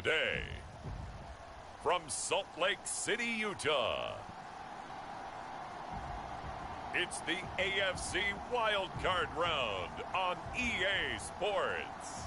today, from Salt Lake City, Utah, it's the AFC Wildcard round on EA Sports.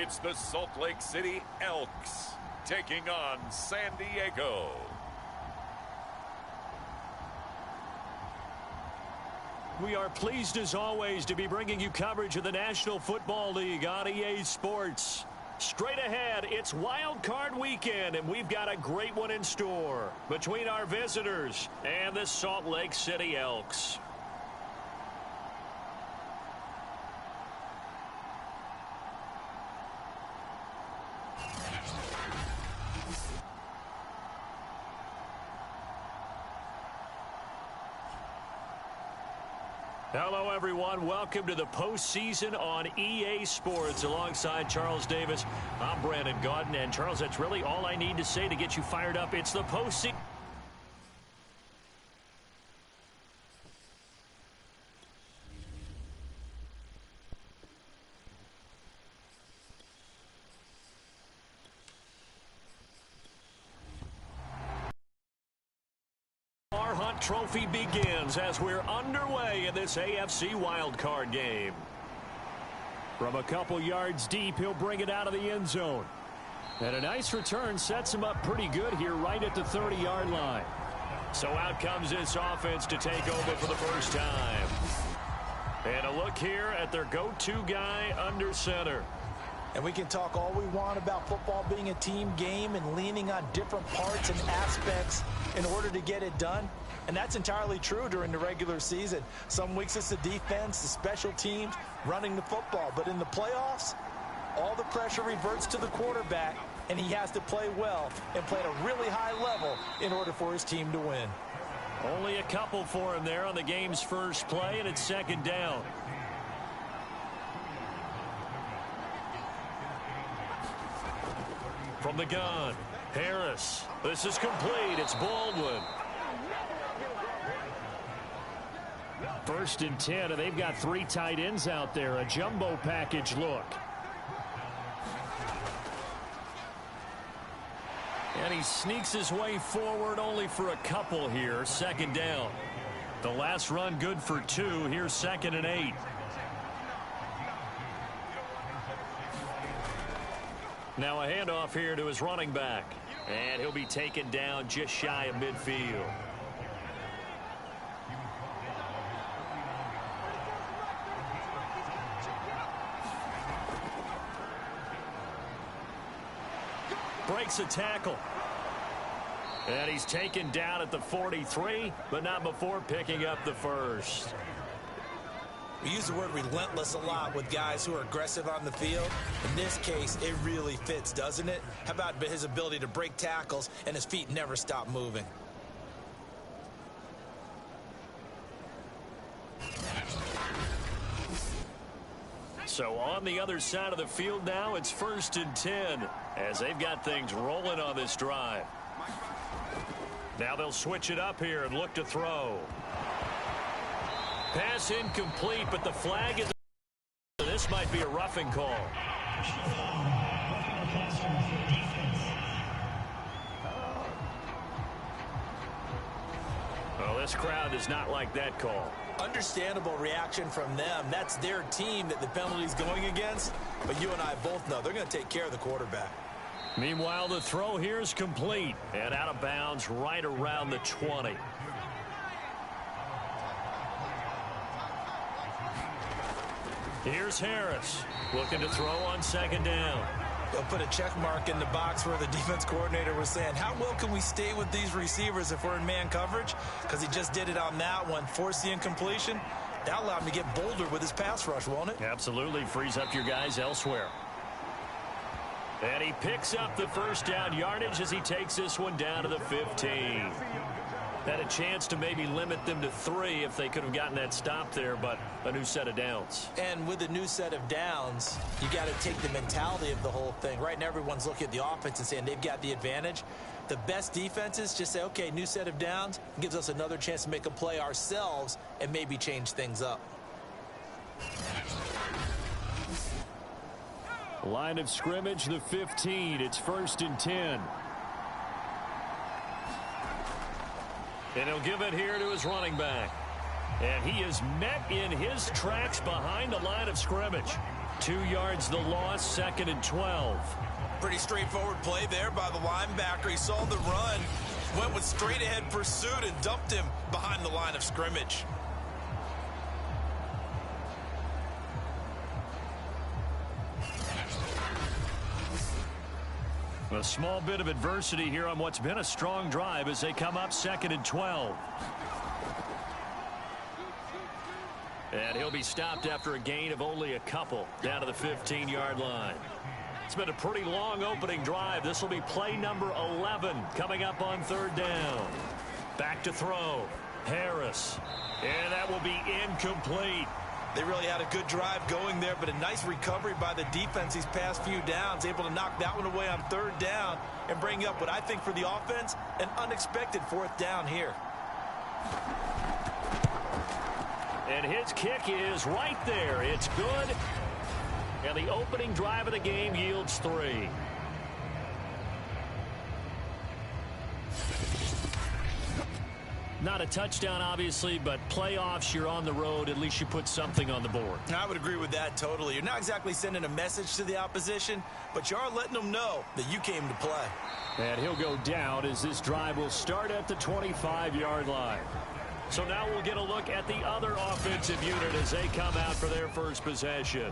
It's the Salt Lake City Elks taking on San Diego. We are pleased as always to be bringing you coverage of the National Football League on EA Sports. Straight ahead, it's Wild Card Weekend, and we've got a great one in store between our visitors and the Salt Lake City Elks. Hello, everyone. Welcome to the postseason on EA Sports alongside Charles Davis. I'm Brandon Gaudin, and Charles, that's really all I need to say to get you fired up. It's the postseason. Trophy begins as we're underway in this AFC wildcard game. From a couple yards deep, he'll bring it out of the end zone. And a nice return sets him up pretty good here right at the 30-yard line. So out comes this offense to take over for the first time. And a look here at their go-to guy under center. And we can talk all we want about football being a team game and leaning on different parts and aspects in order to get it done. And that's entirely true during the regular season. Some weeks it's the defense, the special teams, running the football. But in the playoffs, all the pressure reverts to the quarterback, and he has to play well and play at a really high level in order for his team to win. Only a couple for him there on the game's first play, and it's second down. From the gun, Harris. This is complete. It's Baldwin. First and 10, and they've got three tight ends out there. A jumbo package look. And he sneaks his way forward only for a couple here. Second down. The last run good for 2. Here's 2nd and 8. Now a handoff here to his running back. And he'll be taken down just shy of midfield. Breaks a tackle. And he's taken down at the 43, but not before picking up the first. We use the word relentless a lot with guys who are aggressive on the field. In this case, it really fits, doesn't it? How about his ability to break tackles and his feet never stop moving? So on the other side of the field now, it's 1st and 10 as they've got things rolling on this drive. Now they'll switch it up here and look to throw. Pass incomplete, but the flag is... This might be a roughing call. Well, this crowd does not like that call. Understandable reaction from them. That's their team that the penalty's going against. But you and I both know they're going to take care of the quarterback. Meanwhile, the throw here is complete and out of bounds right around the 20. Here's Harris looking to throw on 2nd down. They'll put a check mark in the box where the defense coordinator was saying, how well can we stay with these receivers if we're in man coverage? Because he just did it on that one, forced the incompletion. That allowed him to get bolder with his pass rush, won't it? Absolutely. Frees up your guys elsewhere. And he picks up the first down yardage as he takes this one down to the 15. Had a chance to maybe limit them to 3 if they could have gotten that stop there, but a new set of downs. And with a new set of downs, you got to take the mentality of the whole thing. Right now, everyone's looking at the offense and saying they've got the advantage. The best defenses just say, okay, new set of downs, gives us another chance to make a play ourselves and maybe change things up. Line of scrimmage, the 15. It's 1st and 10. And he'll give it here to his running back. And he is met in his tracks behind the line of scrimmage. 2 yards the loss, 2nd and 12. Pretty straightforward play there by the linebacker. He saw the run, went with straight-ahead pursuit, and dumped him behind the line of scrimmage. A small bit of adversity here on what's been a strong drive as they come up 2nd and 12. And he'll be stopped after a gain of only a couple down to the 15-yard line. It's been a pretty long opening drive. This will be play number 11 coming up on 3rd down. Back to throw. Harris. And that will be incomplete. They really had a good drive going there, but a nice recovery by the defense these past few downs, able to knock that one away on 3rd down and bring up what I think for the offense, an unexpected 4th down here. And his kick is right there. It's good. And the opening drive of the game yields 3. Not a touchdown, obviously, but playoffs, you're on the road. At least you put something on the board. I would agree with that totally. You're not exactly sending a message to the opposition, but you are letting them know that you came to play. And he'll go down as this drive will start at the 25-yard line. So now we'll get a look at the other offensive unit as they come out for their first possession.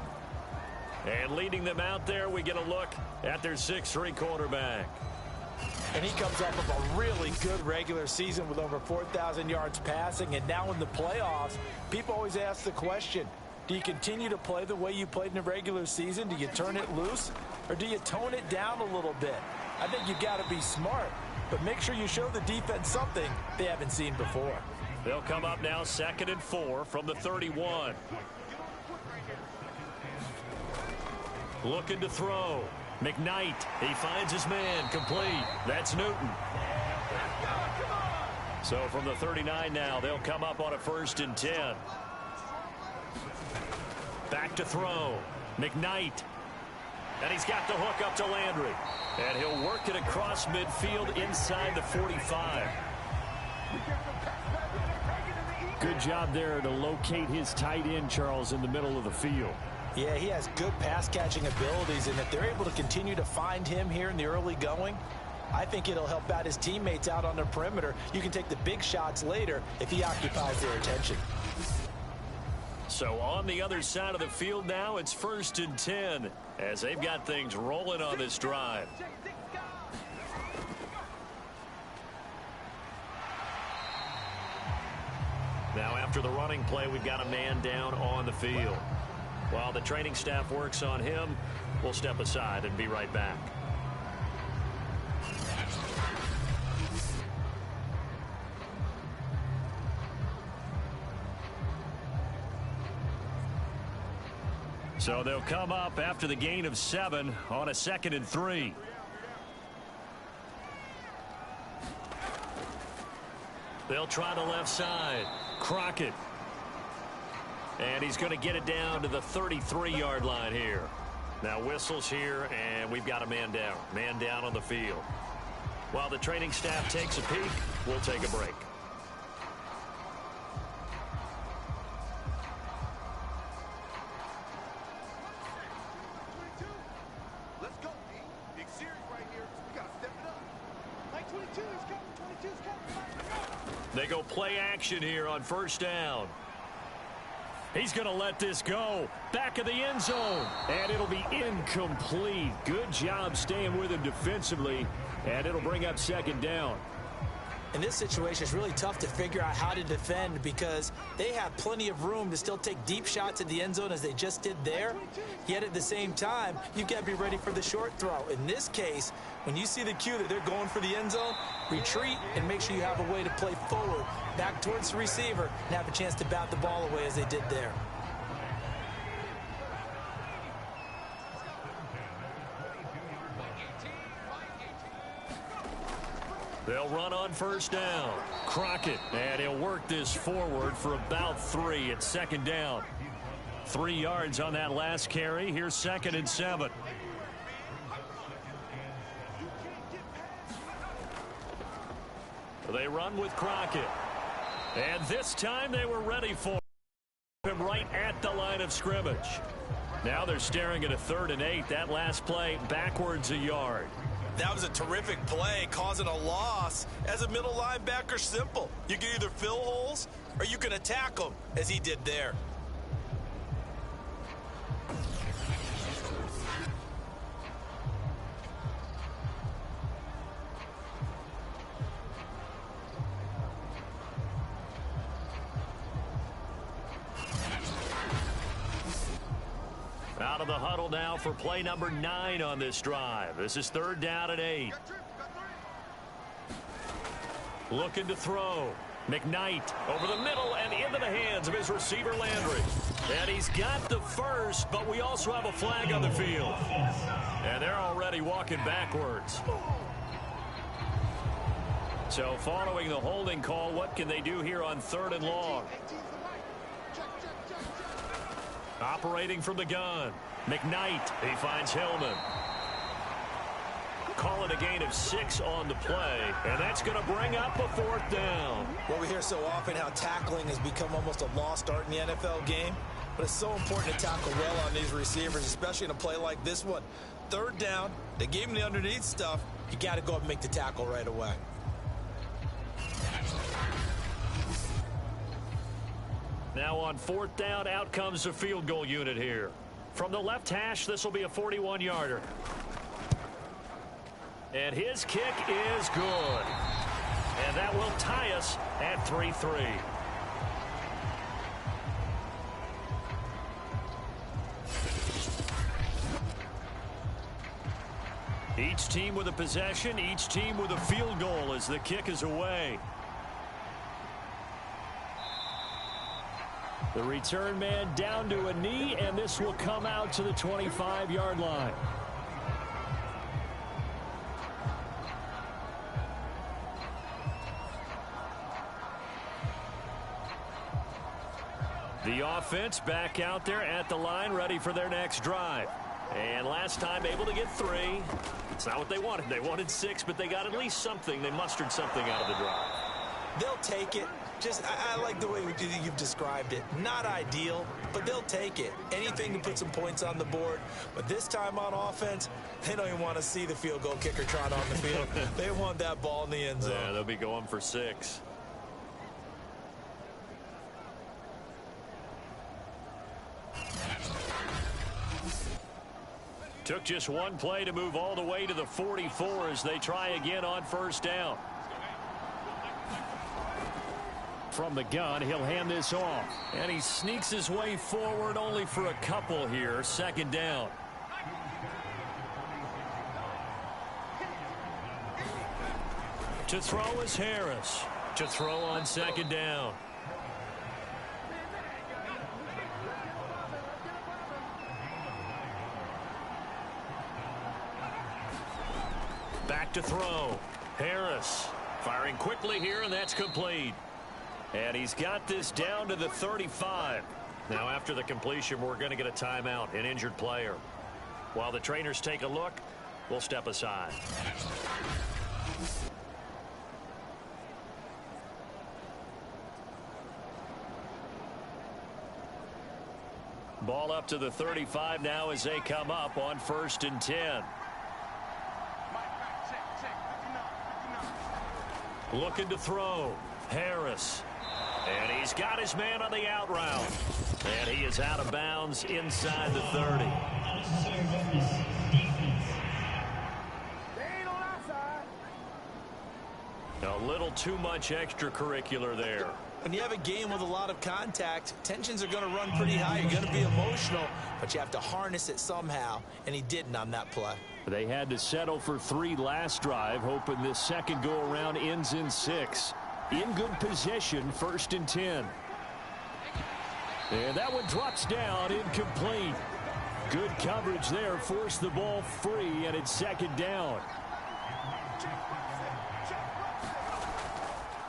And leading them out there, we get a look at their 6'3" quarterback. And he comes off of a really good regular season with over 4,000 yards passing. And now in the playoffs, people always ask the question, do you continue to play the way you played in the regular season? Do you turn it loose? Or do you tone it down a little bit? I think you've got to be smart, but make sure you show the defense something they haven't seen before. They'll come up now 2nd and 4 from the 31. Looking to throw. McKnight, he finds his man, complete. That's Newton. So from the 39 now, they'll come up on a 1st and 10. Back to throw. McKnight. And he's got the hook up to Landry. And he'll work it across midfield inside the 45. Good job there to locate his tight end, Charles, in the middle of the field. Yeah, he has good pass-catching abilities, and if they're able to continue to find him here in the early going, I think it'll help out his teammates out on the perimeter. You can take the big shots later if he occupies their attention. So on the other side of the field now, it's 1st and 10 as they've got things rolling on this drive. Now after the running play, we've got a man down on the field. While the training staff works on him, we'll step aside and be right back. So they'll come up after the gain of 7 on a 2nd and 3. They'll try the left side. Crockett. And he's going to get it down to the 33-yard line here. Now whistles here, and we've got a man down. Man down on the field. While the training staff takes a peek, we'll take a break. Let's go, D. Big series right here. We got to step it up. Like 22 is coming. 22 is coming. They go play action here on 1st down. He's going to let this go. Back of the end zone. And it'll be incomplete. Good job staying with him defensively. And it'll bring up 2nd down. in this situation, it's really tough to figure out how to defend because they have plenty of room to still take deep shots at the end zone as they just did there. Yet at the same time, you've got to be ready for the short throw. In this case, when you see the cue that they're going for the end zone, retreat and make sure you have a way to play forward, back towards the receiver, and have a chance to bat the ball away as they did there. They'll run on first down. Crockett, and he'll work this forward for about 3 at second down. 3 yards on that last carry. Here's 2nd and 7. They run with Crockett. And this time they were ready for him right at the line of scrimmage. Now they're staring at a 3rd and 8. That last play backwards a yard. That was a terrific play, causing a loss. As a middle linebacker, simple. You can either fill holes or you can attack them, as he did there. Out of the huddle now for play number 9 on this drive. This is 3rd down and 8. Looking to throw. McKnight over the middle and into the hands of his receiver Landry. And he's got the first, but we also have a flag on the field. And they're already walking backwards. So following the holding call, what can they do here on 3rd and long? Operating from the gun. McKnight. He finds Hillman. Call it a gain of 6 on the play. And that's going to bring up a 4th down. Well, we hear so often how tackling has become almost a lost art in the NFL game. But it's so important to tackle well on these receivers, especially in a play like this one. 3rd down. They gave him the underneath stuff. You got to go up and make the tackle right away. Now on 4th down, out comes the field goal unit here. From the left hash, this will be a 41-yarder. And his kick is good. And that will tie us at 3-3. Each team with a possession, each team with a field goal as the kick is away. The return man down to a knee, and this will come out to the 25-yard line. The offense back out there at the line, ready for their next drive. And last time able to get 3. It's not what they wanted. They wanted 6, but they got at least something. They mustered something out of the drive. They'll take it. I like the way you've described it. Not ideal, but they'll take it. Anything to put some points on the board. But this time on offense, they don't even want to see the field goal kicker trot on the field. They want that ball in the end zone. Yeah, they'll be going for 6. Took just one play to move all the way to the 44 as they try again on first down. From the gun, he'll hand this off. And he sneaks his way forward only for a couple here. 2nd down. To throw is Harris. To throw on 2nd down. Back to throw. Harris firing quickly here, and that's complete. And he's got this down to the 35. Now after the completion, we're going to get a timeout, an injured player. While the trainers take a look, we'll step aside. Ball up to the 35 now as they come up on 1st and 10. Looking to throw. Harris. And he's got his man on the out route. And he is out of bounds inside the 30. A little too much extracurricular there. When you have a game with a lot of contact, tensions are going to run pretty high. You're going to be emotional, but you have to harness it somehow, and he didn't on that play. They had to settle for 3 last drive, hoping this second go-around ends in 6. In good possession, 1st and 10. And that one drops down, incomplete. Good coverage there, forced the ball free, and it's 2nd down.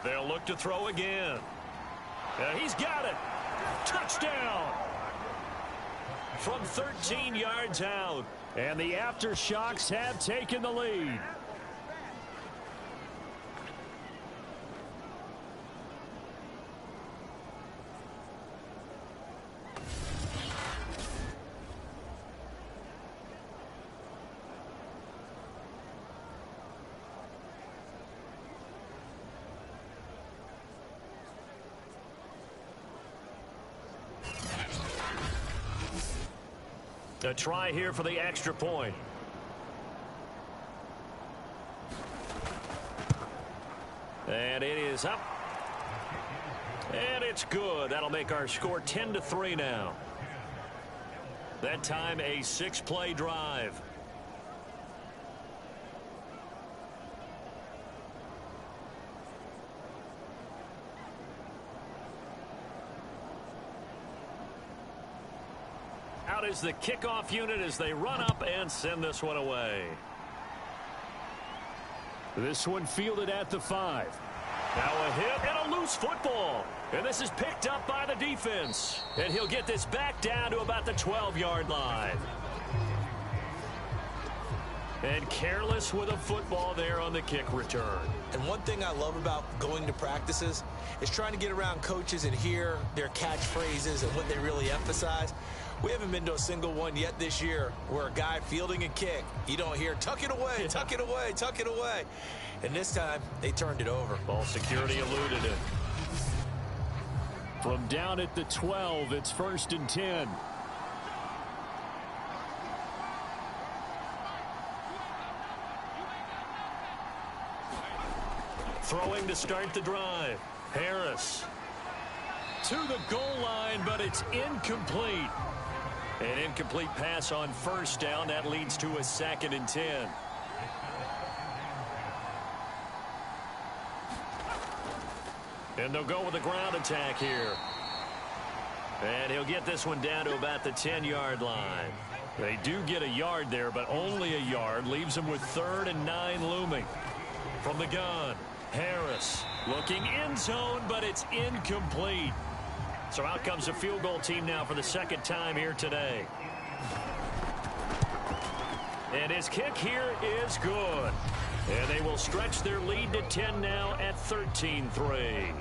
They'll look to throw again. He's got it. Touchdown. From 13 yards out. And the Aftershocks have taken the lead. A try here for the extra point. And it is up. And it's good. That'll make our score 10-3 now. That time a 6-play drive. Out is the kickoff unit as they run up and send this one away. This one fielded at the 5. Now a hit and a loose football. And this is picked up by the defense. And he'll get this back down to about the 12-yard line. And careless with a football there on the kick return. And one thing I love about going to practices is trying to get around coaches and hear their catchphrases and what they really emphasize. We haven't been to a single one yet this year where a guy fielding a kick, you don't hear, tuck it away, tuck it away, tuck it away. And this time, they turned it over. Ball security eluded it. From down at the 12, it's 1st and 10. Throwing to start the drive. Harris to the goal line, but it's incomplete. An incomplete pass on 1st down. That leads to a 2nd and 10. And they'll go with a ground attack here. And he'll get this one down to about the 10-yard line. They do get a yard there, but only a yard. Leaves them with 3rd and 9 looming. From the gun, Harris looking end zone, but it's incomplete. So out comes the field goal team now for the 2nd time here today. And his kick here is good. And they will stretch their lead to 10 now at 13-3.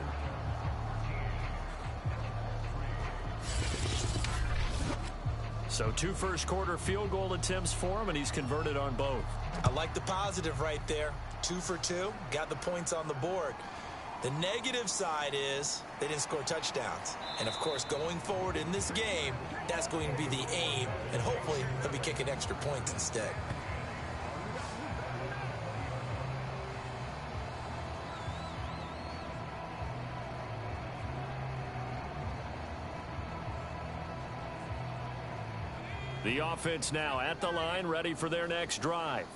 So 2 first-quarter field goal attempts for him, and he's converted on both. I like the positive right there. 2 for 2, got the points on the board. The negative side is they didn't score touchdowns. And, of course, going forward in this game, that's going to be the aim, and hopefully he'll be kicking extra points instead. The offense now at the line, ready for their next drive.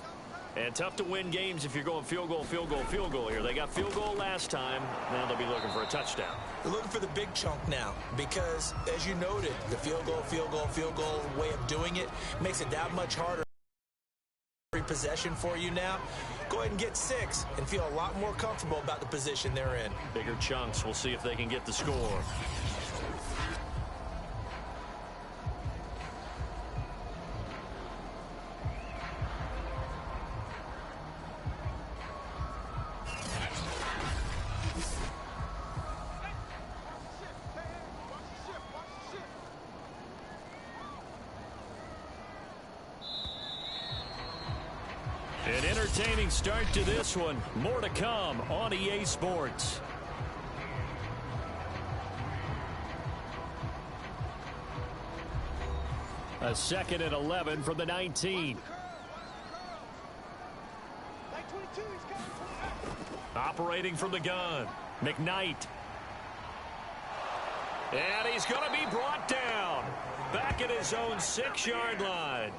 And tough to win games if you're going field goal, field goal, field goal here. They got field goal last time. Now they'll be looking for a touchdown. They're looking for the big chunk now because, as you noted, the field goal, field goal, field goal way of doing it makes it that much harder. Possession for you now. Go ahead and get 6 and feel a lot more comfortable about the position they're in. Bigger chunks. We'll see if they can get the score. An entertaining start to this one. More to come on EA Sports. A 2nd and 11 from the 19. Mike 22, he's coming. Operating from the gun, McKnight. And he's going to be brought down. Back at his own 6-yard line.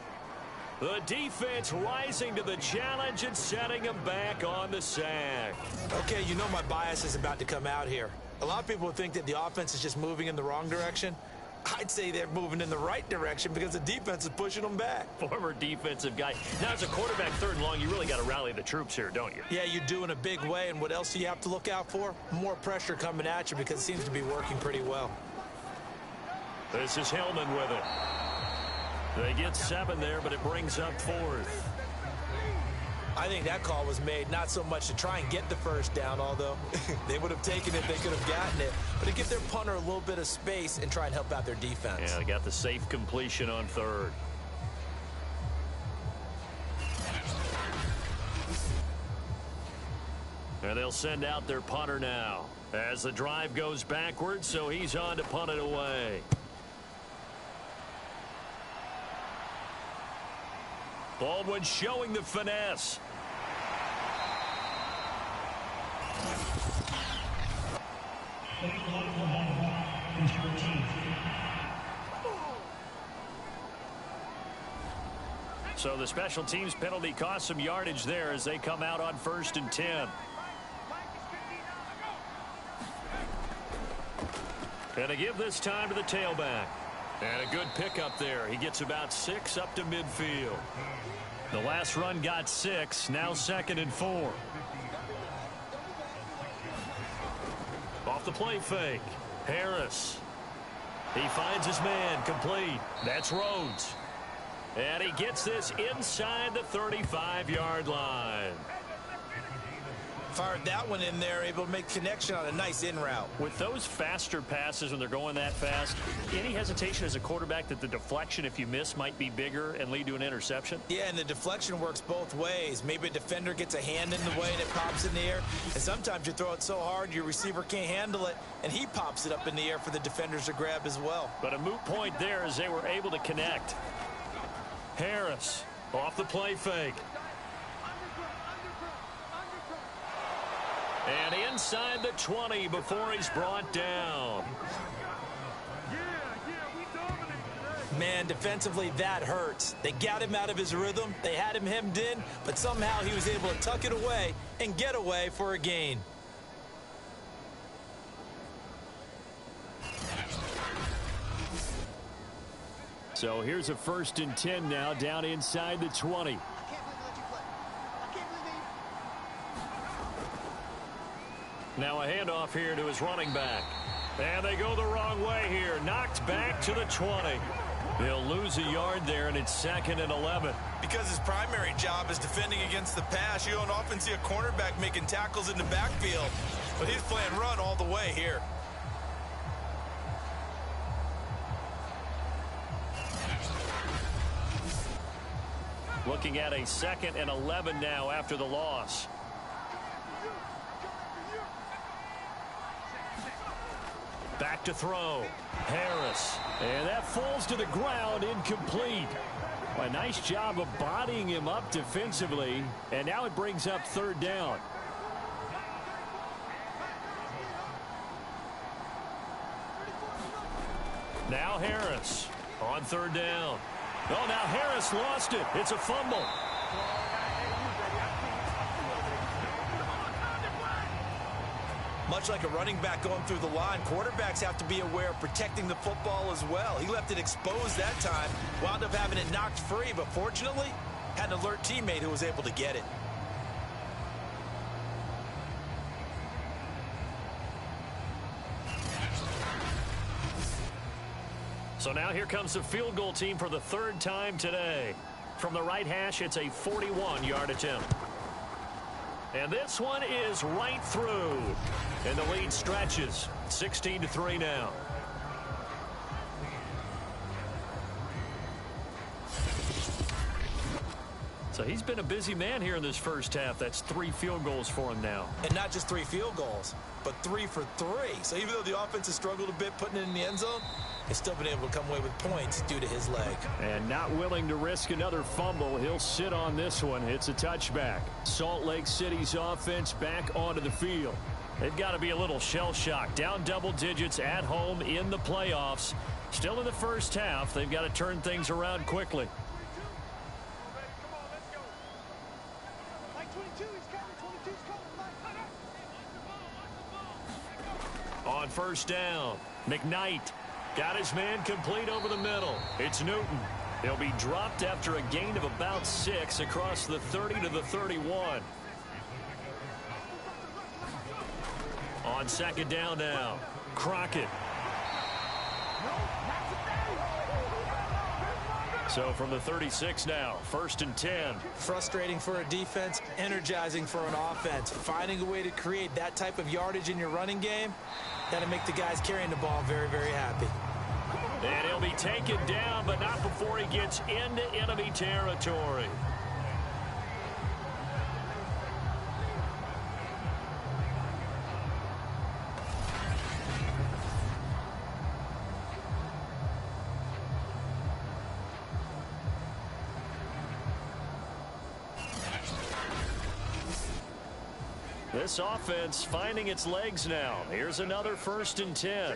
The defense rising to the challenge and setting him back on the sack. Okay, you know my bias is about to come out here. A lot of people think that the offense is just moving in the wrong direction. I'd say they're moving in the right direction because the defense is pushing them back. Former defensive guy. Now, as a quarterback, 3rd and long, you really got to rally the troops here, don't you? Yeah, you do in a big way. And what else do you have to look out for? More pressure coming at you because it seems to be working pretty well. This is Hillman with it. They get 7 there, but it brings up 4th. I think that call was made not so much to try and get the first down, although they would have taken it, they could have gotten it, but to give their punter a little bit of space and try and help out their defense. Yeah, they got the safe completion on 3rd. And they'll send out their punter now as the drive goes backwards, so he's on to punt it away. Baldwin showing the finesse. So the special teams penalty cost some yardage there as they come out on 1st and 10. And to give this time to the tailback. And a good pickup there. He gets about 6 up to midfield. The last run got 6. Now 2nd and 4. Off the play fake. Harris. He finds his man. Complete. That's Rhodes. And he gets this inside the 35-yard line. Fired that one in there, able to make connection on a nice in route. With those faster passes when they're going that fast, any hesitation as a quarterback that the deflection, if you miss, might be bigger and lead to an interception? Yeah, and the deflection works both ways. Maybe a defender gets a hand in the way and it pops in the air. And sometimes you throw it so hard your receiver can't handle it, and he pops it up in the air for the defenders to grab as well. But a moot point there as they were able to connect. Harris off the play fake. And inside the 20 before he's brought down. Man, defensively, that hurts. They got him out of his rhythm. They had him hemmed in, but somehow he was able to tuck it away and get away for a gain. So here's a 1st and 10 now down inside the 20. Now a handoff here to his running back. And they go the wrong way here. Knocked back to the 20. They'll lose a yard there, and it's 2nd and 11. Because his primary job is defending against the pass, you don't often see a cornerback making tackles in the backfield. But he's playing run all the way here. Looking at a 2nd and 11 now after the loss. Back to throw. Harris. And that falls to the ground, incomplete. A nice job of bodying him up defensively. And now it brings up 3rd down. Now Harris on 3rd down. Oh, now Harris lost it. It's a fumble. Much like a running back going through the line, quarterbacks have to be aware of protecting the football as well. He left it exposed that time, wound up having it knocked free, but fortunately, had an alert teammate who was able to get it. So now here comes the field goal team for the 3rd time today. From the right hash, it's a 41-yard attempt. And this one is right through. And the lead stretches. 16-3 now. So he's been a busy man here in this first half. That's 3 field goals for him now. And not just 3 field goals, but 3 for 3. So even though the offense has struggled a bit putting it in the end zone, has still been able to come away with points due to his leg. And not willing to risk another fumble. He'll sit on this one. It's a touchback. Salt Lake City's offense back onto the field. They've got to be a little shell-shocked. Down double digits at home in the playoffs. Still in the first half. They've got to turn things around quickly. On first down, McKnight got his man complete over the middle. It's Newton. He'll be dropped after a gain of about 6 across the 30 to the 31. On second down now, Crockett. So from the 36 now, 1st and 10. Frustrating for a defense, energizing for an offense. Finding a way to create that type of yardage in your running game, that'll make the guys carrying the ball very, very happy. And he'll be taken down, but not before he gets into enemy territory. This offense finding its legs now. Here's another 1st and 10.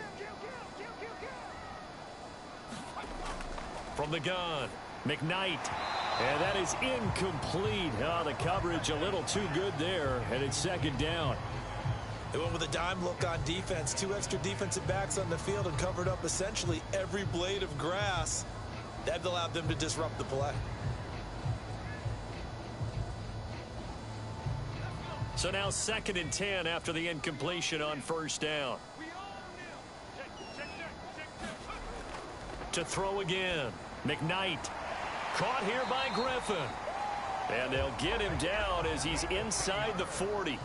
From the gun, McKnight. And that is incomplete. Oh, the coverage a little too good there, and it's second down. They went with a dime look on defense. 2 extra defensive backs on the field and covered up essentially every blade of grass. That allowed them to disrupt the play. So now 2nd and 10 after the incompletion on first down. To throw again, McKnight. Caught here by Griffin. And they'll get him down as he's inside the 40.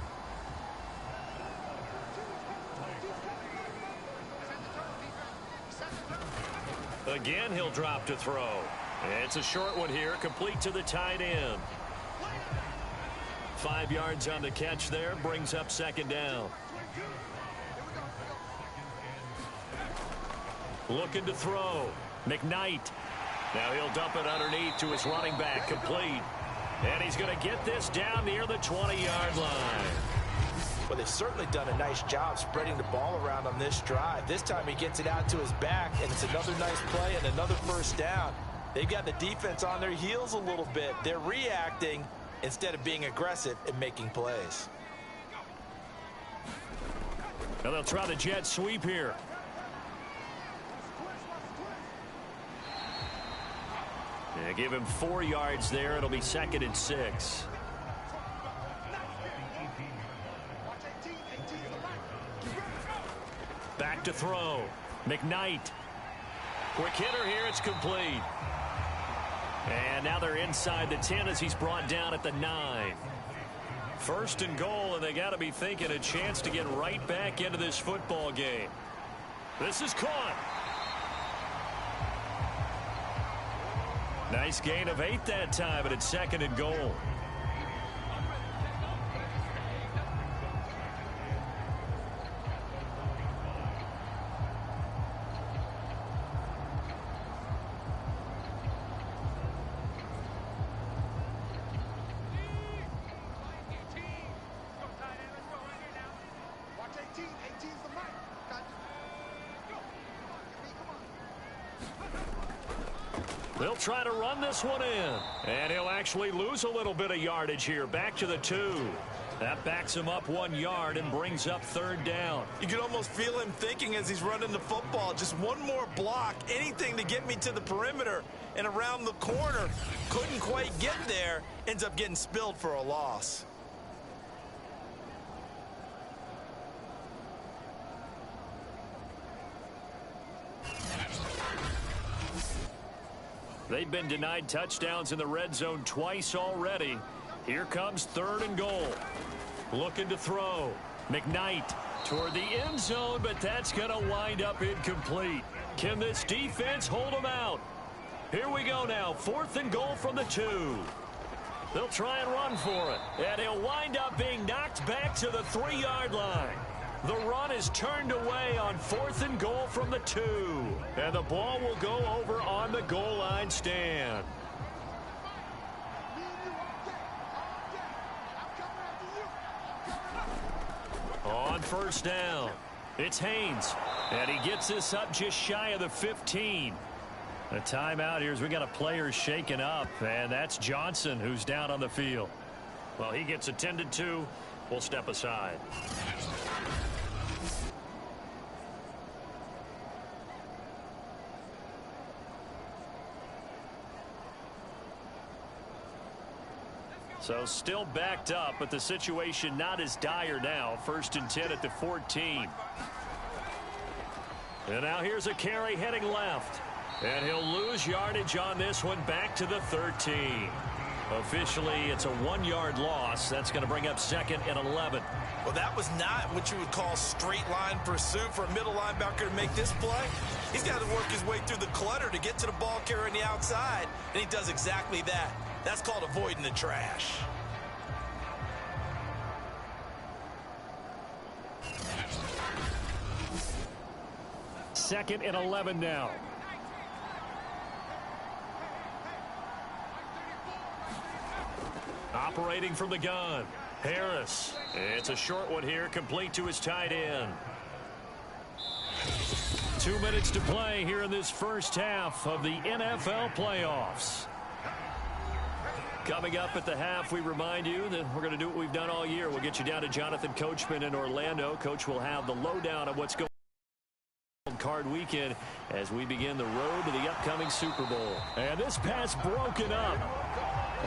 Again, he'll drop to throw. It's a short one here, complete to the tight end. 5 yards on the catch there, brings up second down. Looking to throw, McKnight. Now he'll dump it underneath to his running back, complete. And he's going to get this down near the 20-yard line. Well, they've certainly done a nice job spreading the ball around on this drive. This time he gets it out to his back, and it's another nice play and another first down. They've got the defense on their heels a little bit. They're reacting instead of being aggressive and making plays. Now they'll try the jet sweep here. Yeah, give him 4 yards there. It'll be 2nd and 6. Back to throw. McKnight. Quick hitter here. It's complete. And now they're inside the 10 as he's brought down at the 9. 1st and goal, and they got to be thinking a chance to get right back into this football game. This is caught. Nice gain of 8 that time, and it's 2nd and goal. They'll try to run this one in. And he'll actually lose a little bit of yardage here. Back to the 2. That backs him up 1 yard and brings up 3rd down. You can almost feel him thinking as he's running the football. Just one more block. Anything to get me to the perimeter and around the corner. Couldn't quite get there. Ends up getting spilled for a loss. They've been denied touchdowns in the red zone twice already. Here comes 3rd and goal. Looking to throw. McKnight toward the end zone, but that's going to wind up incomplete. Can this defense hold them out? Here we go now. 4th and goal from the 2. They'll try and run for it. And he'll wind up being knocked back to the 3-yard line. The run is turned away on 4th and goal from the 2. And the ball will go over on the goal line stand. On first down, it's Haynes. And he gets this up just shy of the 15. A timeout here as we got a player shaken up. And that's Johnson who's down on the field. Well, he gets attended to. We'll step aside. So still backed up, but the situation not as dire now. 1st and 10 at the 14. And now here's a carry heading left. And he'll lose yardage on this one back to the 13. Officially, it's a 1-yard loss. That's going to bring up 2nd and 11. Well, that was not what you would call straight line pursuit for a middle linebacker to make this play. He's got to work his way through the clutter to get to the ball carrier on the outside, and he does exactly that. That's called avoiding the trash. Second and 11 now. Operating from the gun, Harris. It's a short one here, complete to his tight end. 2 minutes to play here in this first half of the NFL playoffs. Coming up at the half, we remind you that we're going to do what we've done all year. We'll get you down to Jonathan Coachman in Orlando. Coach will have the lowdown of what's going on Wildcard weekend as we begin the road to the upcoming Super Bowl. And this pass broken up.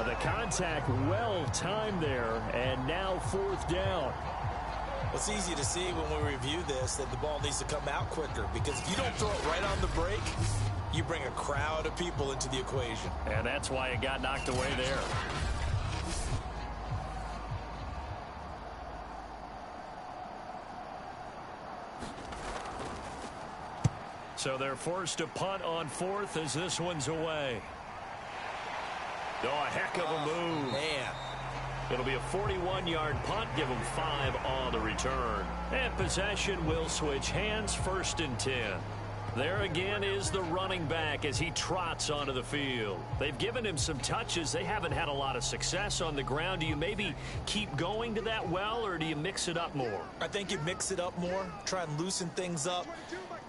The contact well timed there, and now 4th down. It's easy to see when we review this that the ball needs to come out quicker, because if you don't throw it right on the break, you bring a crowd of people into the equation. And that's why it got knocked away there. So they're forced to punt on 4th as this one's away. Oh, a heck of a move. Man. It'll be a 41-yard punt. Give them 5 on the return. And possession will switch hands. 1st and 10. There again is the running back as he trots onto the field. They've given him some touches. They haven't had a lot of success on the ground. Do you maybe keep going to that well, or do you mix it up more? I think you mix it up more. Try and loosen things up.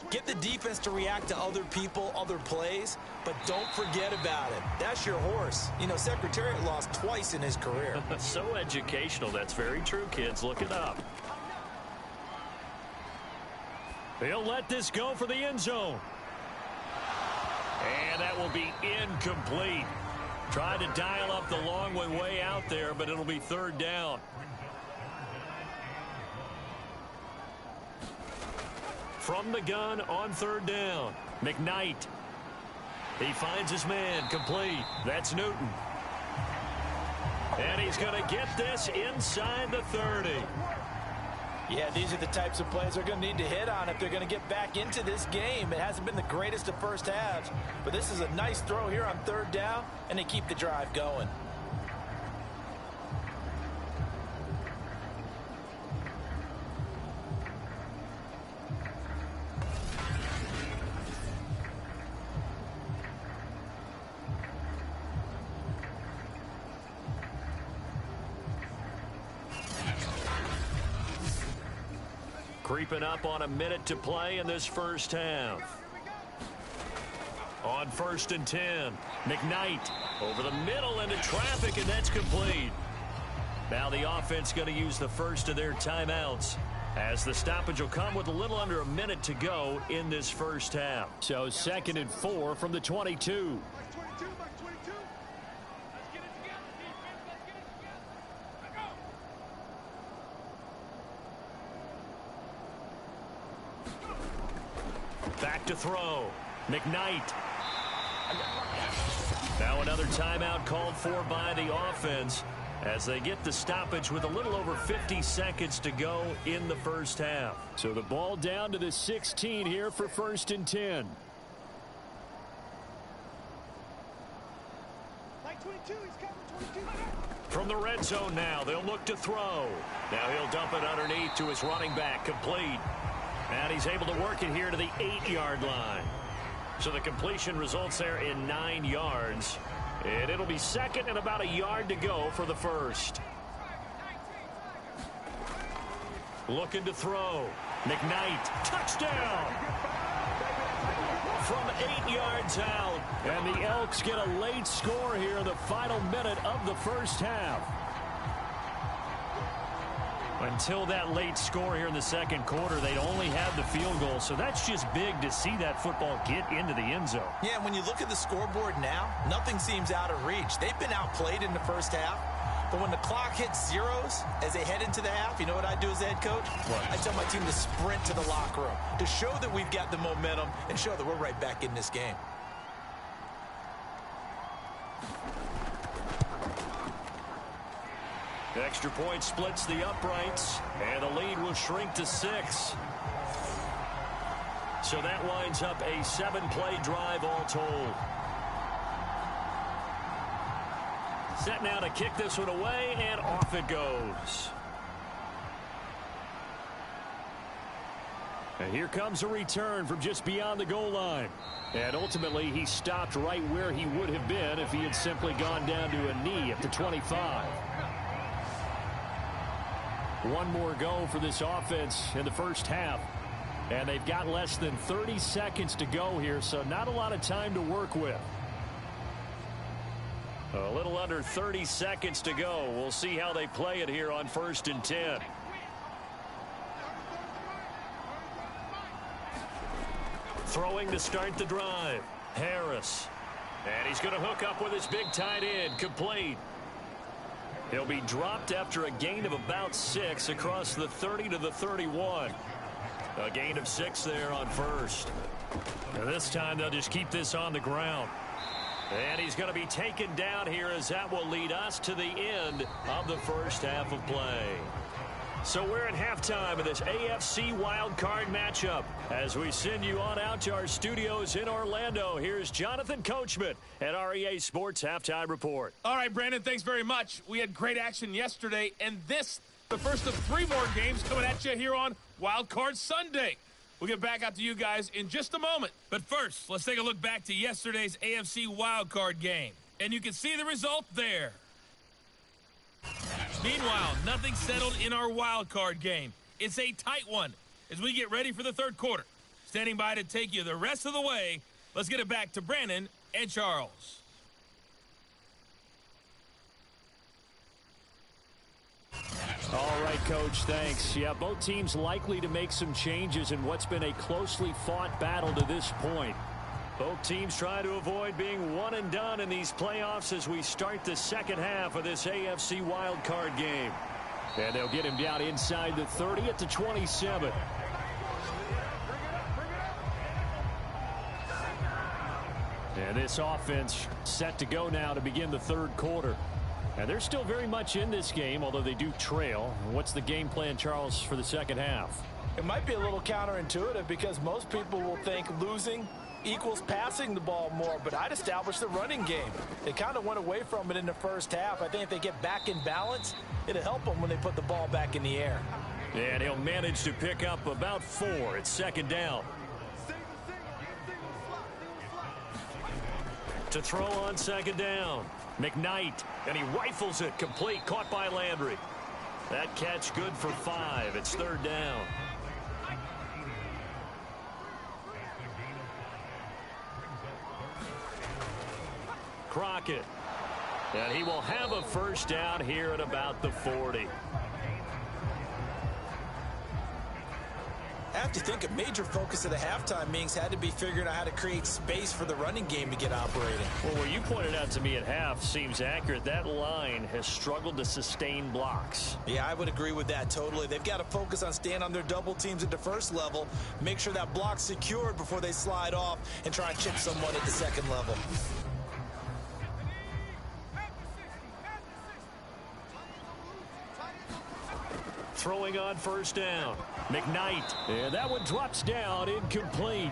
Get the defense to react to other people, other plays, but don't forget about it. That's your horse. You know, Secretariat lost twice in his career. So educational. That's very true, kids. Look it up. He'll let this go for the end zone. And that will be incomplete. Tried to dial up the long one way out there, but it'll be 3rd down. From the gun on 3rd down, McKnight. He finds his man, complete. That's Newton. And he's going to get this inside the 30. Yeah, these are the types of plays they're going to need to hit on if they're going to get back into this game. It hasn't been the greatest of first halves, but this is a nice throw here on 3rd down, and they keep the drive going. Creeping up on a minute to play in this first half. On 1st and 10, McKnight over the middle into traffic, and that's complete. Now the offense going to use the first of their timeouts as the stoppage will come with a little under a minute to go in this first half. So 2nd and 4 from the 22. Back to throw. McKnight. Now another timeout called for by the offense as they get the stoppage with a little over 50 seconds to go in the first half. So the ball down to the 16 here for 1st and 10. Like 22, he's coming, 22. From the red zone now, they'll look to throw. Now he'll dump it underneath to his running back, complete. And he's able to work it here to the 8-yard line. So the completion results there in 9 yards. And it'll be second and about a yard to go for the first. Looking to throw. McKnight, touchdown! From 8 yards out. And the Elks get a late score here in the final minute of the first half. Until that late score here in the second quarter, they'd only had the field goal. So that's just big to see that football get into the end zone. Yeah, and when you look at the scoreboard now, nothing seems out of reach. They've been outplayed in the first half. But when the clock hits zeros as they head into the half, you know what I do as the head coach? What? I tell my team to sprint to the locker room to show that we've got the momentum and show that we're right back in this game. The extra point splits the uprights, and the lead will shrink to 6. So that winds up a 7-play drive all told. Set now to kick this one away, and off it goes. And here comes a return from just beyond the goal line. And ultimately, he stopped right where he would have been if he had simply gone down to a knee at the 25. One more go for this offense in the first half. And they've got less than 30 seconds to go here, so not a lot of time to work with. A little under 30 seconds to go. We'll see how they play it here on 1st and 10. Throwing to start the drive. Harris. And he's going to hook up with his big tight end. Complete. He'll be dropped after a gain of about 6 across the 30 to the 31. A gain of 6 there on first. And this time they'll just keep this on the ground. And he's going to be taken down here as that will lead us to the end of the first half of play. So we're at halftime of this AFC Wildcard matchup. As we send you on out to our studios in Orlando, here's Jonathan Coachman at REA Sports Halftime Report. All right, Brandon, thanks very much. We had great action yesterday, and this, the first of 3 more games coming at you here on Wildcard Sunday. We'll get back out to you guys in just a moment. But first, let's take a look back to yesterday's AFC Wildcard game. And you can see the result there. Meanwhile, nothing settled in our Wildcard game. It's a tight one as we get ready for the third quarter. Standing by to take you the rest of the way, let's get it back to Brandon and Charles. All right, Coach, thanks. Yeah, both teams likely to make some changes in what's been a closely fought battle to this point. Both teams try to avoid being one and done in these playoffs as we start the second half of this AFC wildcard game. And they'll get him down inside the 30 at the 27. And this offense set to go now to begin the third quarter. And they're still very much in this game, although they do trail. What's the game plan, Charles, for the second half? It might be a little counterintuitive because most people will think losing equals passing the ball more, but I'd establish the running game. They kind of went away from it in the first half. I think if they get back in balance, it'll help them when they put the ball back in the air. And he'll manage to pick up about 4. It's second down. To throw on second down. McKnight, and he rifles it complete, caught by Landry. That catch good for 5. It's third down. Crockett, and he will have a first down here at about the 40. I have to think a major focus of the halftime meetings had to be figuring out how to create space for the running game to get operating. Well, what you pointed out to me at half seems accurate. That line has struggled to sustain blocks. Yeah, I would agree with that totally. They've got to focus on staying on their double teams at the first level, make sure that block's secured before they slide off and try and chip someone at the second level. Throwing on first down. McKnight. And that one drops down, incomplete.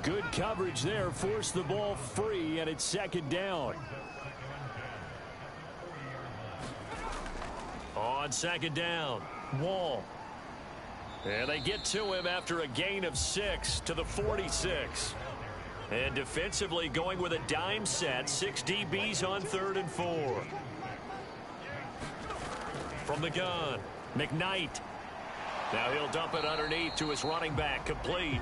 Good coverage there. Forced the ball free, and it's second down. On second down, Wall. And they get to him after a gain of 6 to the 46. And defensively going with a dime set, 6 DBs on 3rd and 4. From the gun, McKnight. Now he'll dump it underneath to his running back, complete.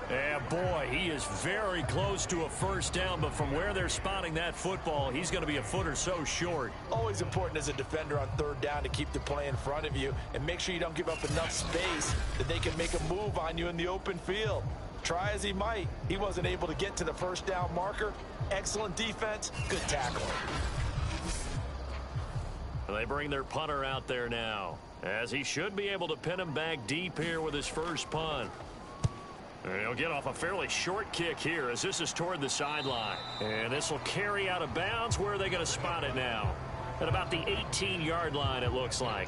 And boy, he is very close to a first down, but from where they're spotting that football, he's going to be a foot or so short. Always important as a defender on 3rd down to keep the play in front of you and make sure you don't give up enough space that they can make a move on you in the open field. Try as he might, he wasn't able to get to the first down marker. Excellent defense, good tackling. They bring their punter out there now, as he should be able to pin him back deep here with his first punt. And he'll get off a fairly short kick here as this is toward the sideline. And this will carry out of bounds. Where are they going to spot it now? At about the 18-yard line, it looks like.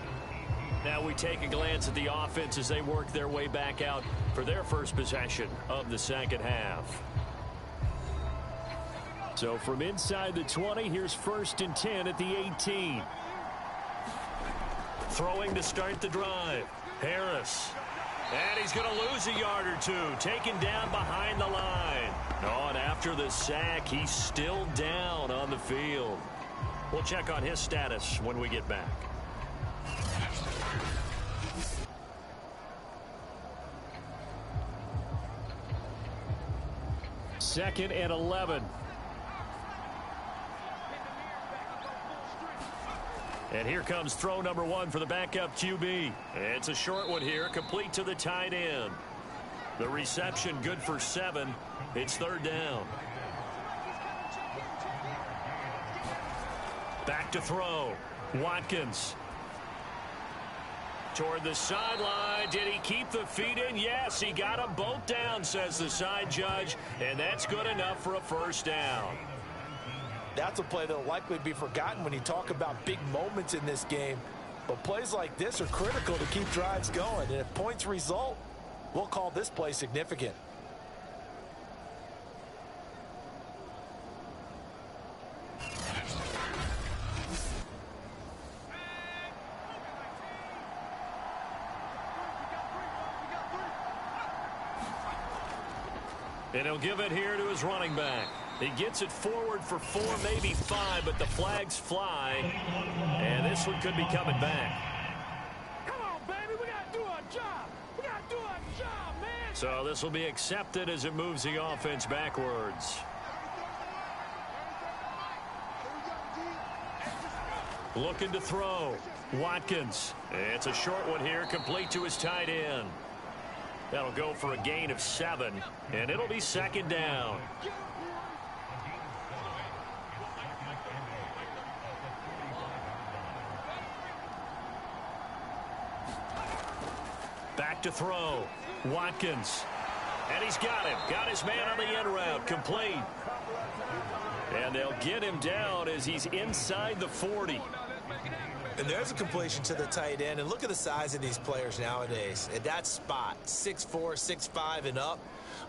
Now we take a glance at the offense as they work their way back out for their first possession of the second half. So from inside the 20, here's 1st and 10 at the 18. Throwing to start the drive. Harris. And he's going to lose a yard or two. Taken down behind the line. Oh, and after the sack, he's still down on the field. We'll check on his status when we get back. Second and 11. And here comes throw number 1 for the backup QB. It's a short one here, complete to the tight end. The reception good for 7. It's 3rd down. Back to throw. Watkins. Toward the sideline. Did he keep the feet in? Yes, he got them both down, says the side judge. And that's good enough for a first down. That's a play that will likely be forgotten when you talk about big moments in this game. But plays like this are critical to keep drives going. And if points result, we'll call this play significant. And he'll give it here to his running back. He gets it forward for 4, maybe 5, but the flags fly. And this one could be coming back. Come on, baby. We got to do our job. We got to do our job, man. So this will be accepted as it moves the offense backwards. Looking to throw. Watkins. It's a short one here, complete to his tight end. That'll go for a gain of 7, and it'll be 2nd down. Back to throw. Watkins. And he's got him. Got his man on the end route. Complete. And they'll get him down as he's inside the 40. And there's a completion to the tight end. And look at the size of these players nowadays. At that spot, 6'4", 6'5", and up.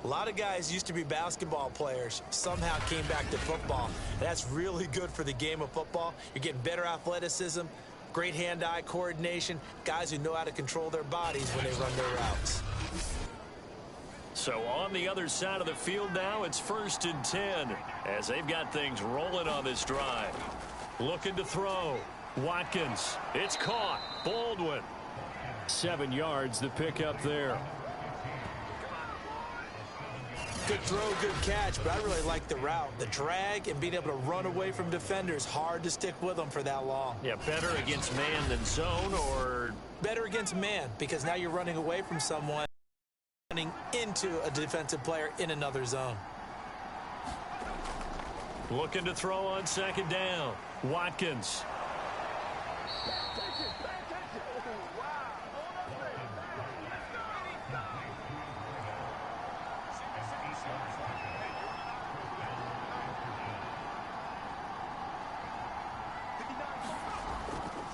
A lot of guys used to be basketball players, somehow came back to football. And that's really good for the game of football. You're getting better athleticism, great hand-eye coordination, guys who know how to control their bodies when they run their routes. So on the other side of the field now, it's 1st and 10 as they've got things rolling on this drive. Looking to throw. Watkins. It's caught. Baldwin. 7 yards the pick up there. Good throw, good catch, but I really like the route. The drag and being able to run away from defenders, hard to stick with them for that long. Yeah, better against man than zone, or? Better against man, because now you're running away from someone, running into a defensive player in another zone. Looking to throw on 2nd down. Watkins.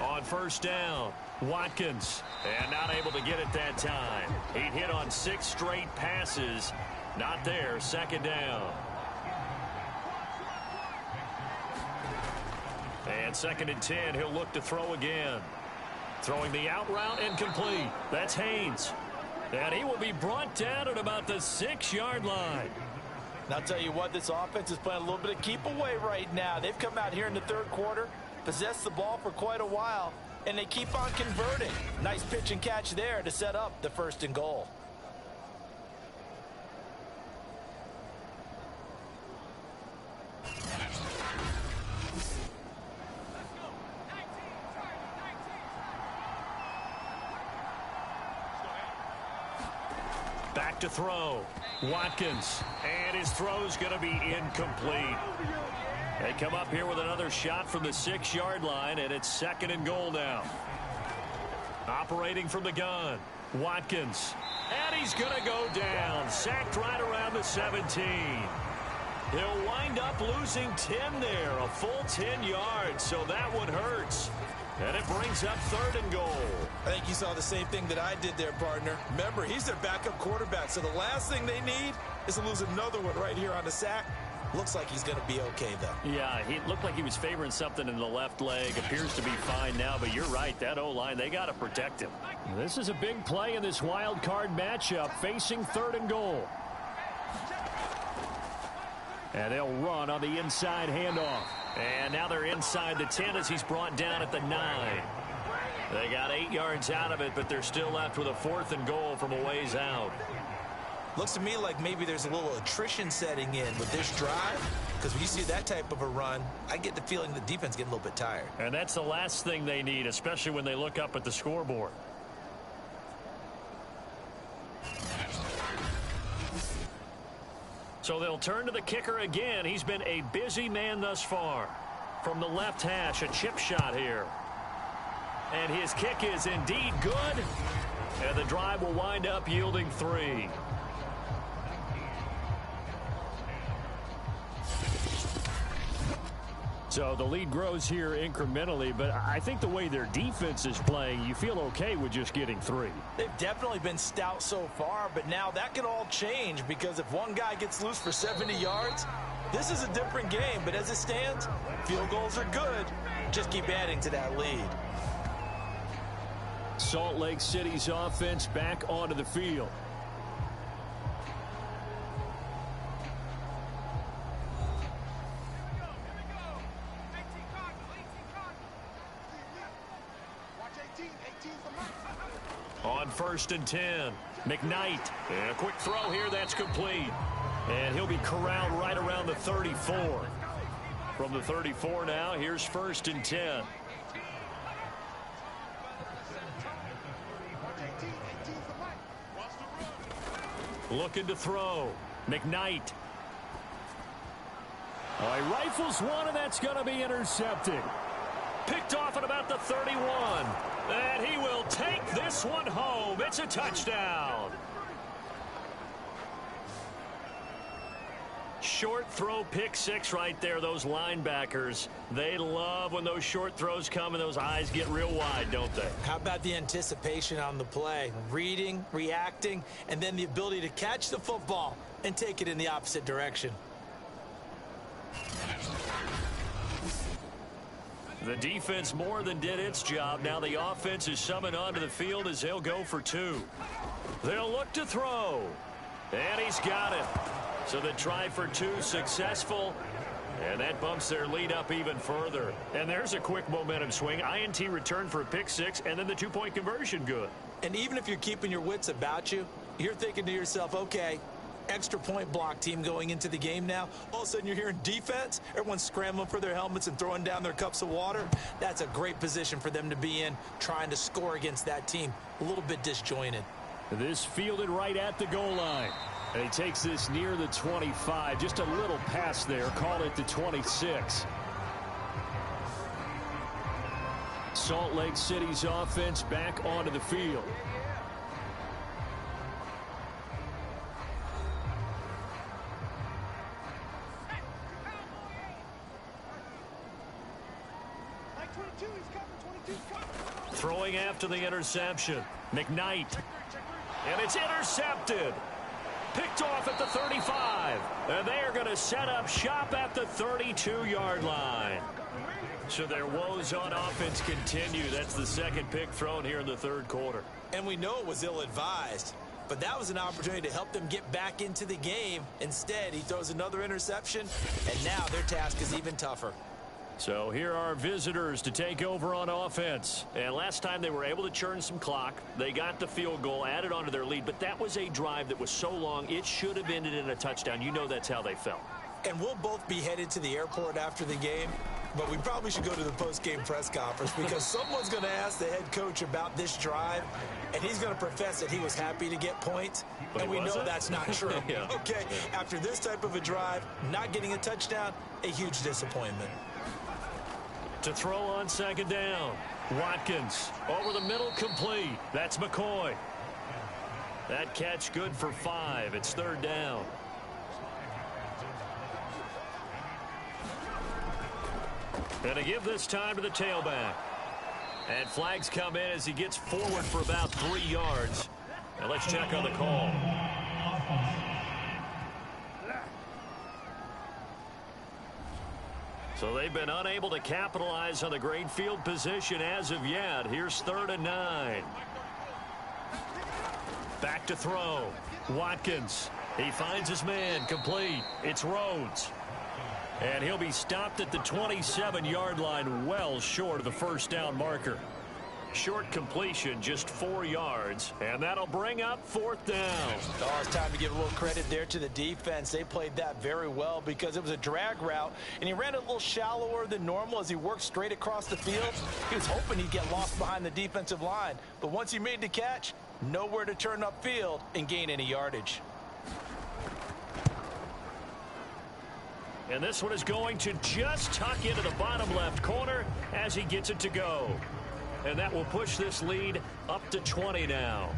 On 1st down, Watkins, and not able to get it that time. He'd hit on 6 straight passes. Not there, 2nd down. And 2nd and 10, he'll look to throw again. Throwing the out route incomplete. That's Haynes. And he will be brought down at about the 6-yard line. And I'll tell you what, this offense is playing a little bit of keep away right now. They've come out here in the third quarter, possessed the ball for quite a while, and they keep on converting. Nice pitch and catch there to set up the 1st and goal. Back to throw. Watkins. And his throw's going to be incomplete. They come up here with another shot from the 6-yard line, and it's 2nd and goal now. Operating from the gun. Watkins. And he's going to go down. Sacked right around the 17. He'll wind up losing 10 there. A full 10 yards, so that one hurts. And it brings up 3rd and goal. I think you saw the same thing that I did there, partner. Remember, he's their backup quarterback, so the last thing they need is to lose another one right here on the sack. Looks like he's going to be okay, though. Yeah, he looked like he was favoring something in the left leg. Appears to be fine now, but you're right. That O-line, they got to protect him. This is a big play in this wild card matchup, facing 3rd and goal. And they'll run on the inside handoff. And now they're inside the 10 as he's brought down at the 9. They got 8 yards out of it, but they're still left with a 4th and goal from a ways out. Looks to me like maybe there's a little attrition setting in with this drive, because when you see that type of a run, I get the feeling the defense getting a little bit tired. And that's the last thing they need, especially when they look up at the scoreboard. So they'll turn to the kicker again. He's been a busy man thus far. From the left hash, a chip shot here. And his kick is indeed good. And the drive will wind up yielding 3. So the lead grows here incrementally, but I think the way their defense is playing, you feel okay with just getting 3. They've definitely been stout so far, but now that can all change, because if one guy gets loose for 70 yards, this is a different game. But as it stands, field goals are good. Just keep adding to that lead. Salt Lake City's offense back onto the field. On 1st and 10, McKnight. And a quick throw here, that's complete. And he'll be corralled right around the 34. From the 34 now, here's 1st and 10. Looking to throw. McKnight. Oh, he rifles one, and that's going to be intercepted. Picked off at about the 31. And he will take this one home. It's a touchdown. Short throw pick 6 right there. Those linebackers, they love when those short throws come and those eyes get real wide, don't they? How about the anticipation on the play? Reading, reacting, and then the ability to catch the football and take it in the opposite direction. The defense more than did its job. Now the offense is summoned onto the field as they'll go for 2. They'll look to throw. And he's got it. So the try for 2 successful. And that bumps their lead up even further. And there's a quick momentum swing. INT return for a pick 6, and then the 2-point conversion good. And even if you're keeping your wits about you, you're thinking to yourself, okay, extra point block team going into the game now. All of a sudden you're hearing defense. Everyone's scrambling for their helmets and throwing down their cups of water. That's a great position for them to be in, trying to score against that team. A little bit disjointed. This fielded right at the goal line. And he takes this near the 25. Just a little pass there. Call it the 26. Salt Lake City's offense back onto the field. Throwing after the interception. McKnight. And it's intercepted. Picked off at the 35. And they are going to set up shop at the 32-yard line. So their woes on offense continue. That's the second pick thrown here in the third quarter. And we know it was ill-advised, but that was an opportunity to help them get back into the game. Instead, he throws another interception, and now their task is even tougher. So here are visitors to take over on offense. And last time they were able to churn some clock. They got the field goal, added onto their lead, but that was a drive that was so long it should have ended in a touchdown. You know that's how they felt. And we'll both be headed to the airport after the game, but we probably should go to the post-game press conference because someone's going to ask the head coach about this drive, and he's going to profess that he was happy to get points, but and we know that's not true. Yeah. Okay, after this type of a drive, not getting a touchdown, a huge disappointment. To throw on second down, Watkins over the middle, complete. That's McCoy. That catch good for 5. It's third down. And to give this time to the tailback. And flags come in as he gets forward for about 3 yards. Now let's check on the call. So they've been unable to capitalize on the great field position as of yet. Here's 3rd and 9. Back to throw. Watkins. He finds his man. Complete. It's Rhodes. And he'll be stopped at the 27-yard line, well short of the first down marker. Short completion, just 4 yards, and that'll bring up 4th down. Oh, it's time to give a little credit there to the defense. They played that very well because it was a drag route, and he ran a little shallower than normal as he worked straight across the field. He was hoping he'd get lost behind the defensive line, but once he made the catch, nowhere to turn upfield and gain any yardage. And this one is going to just tuck into the bottom left corner as he gets it to go. And that will push this lead up to 20 now.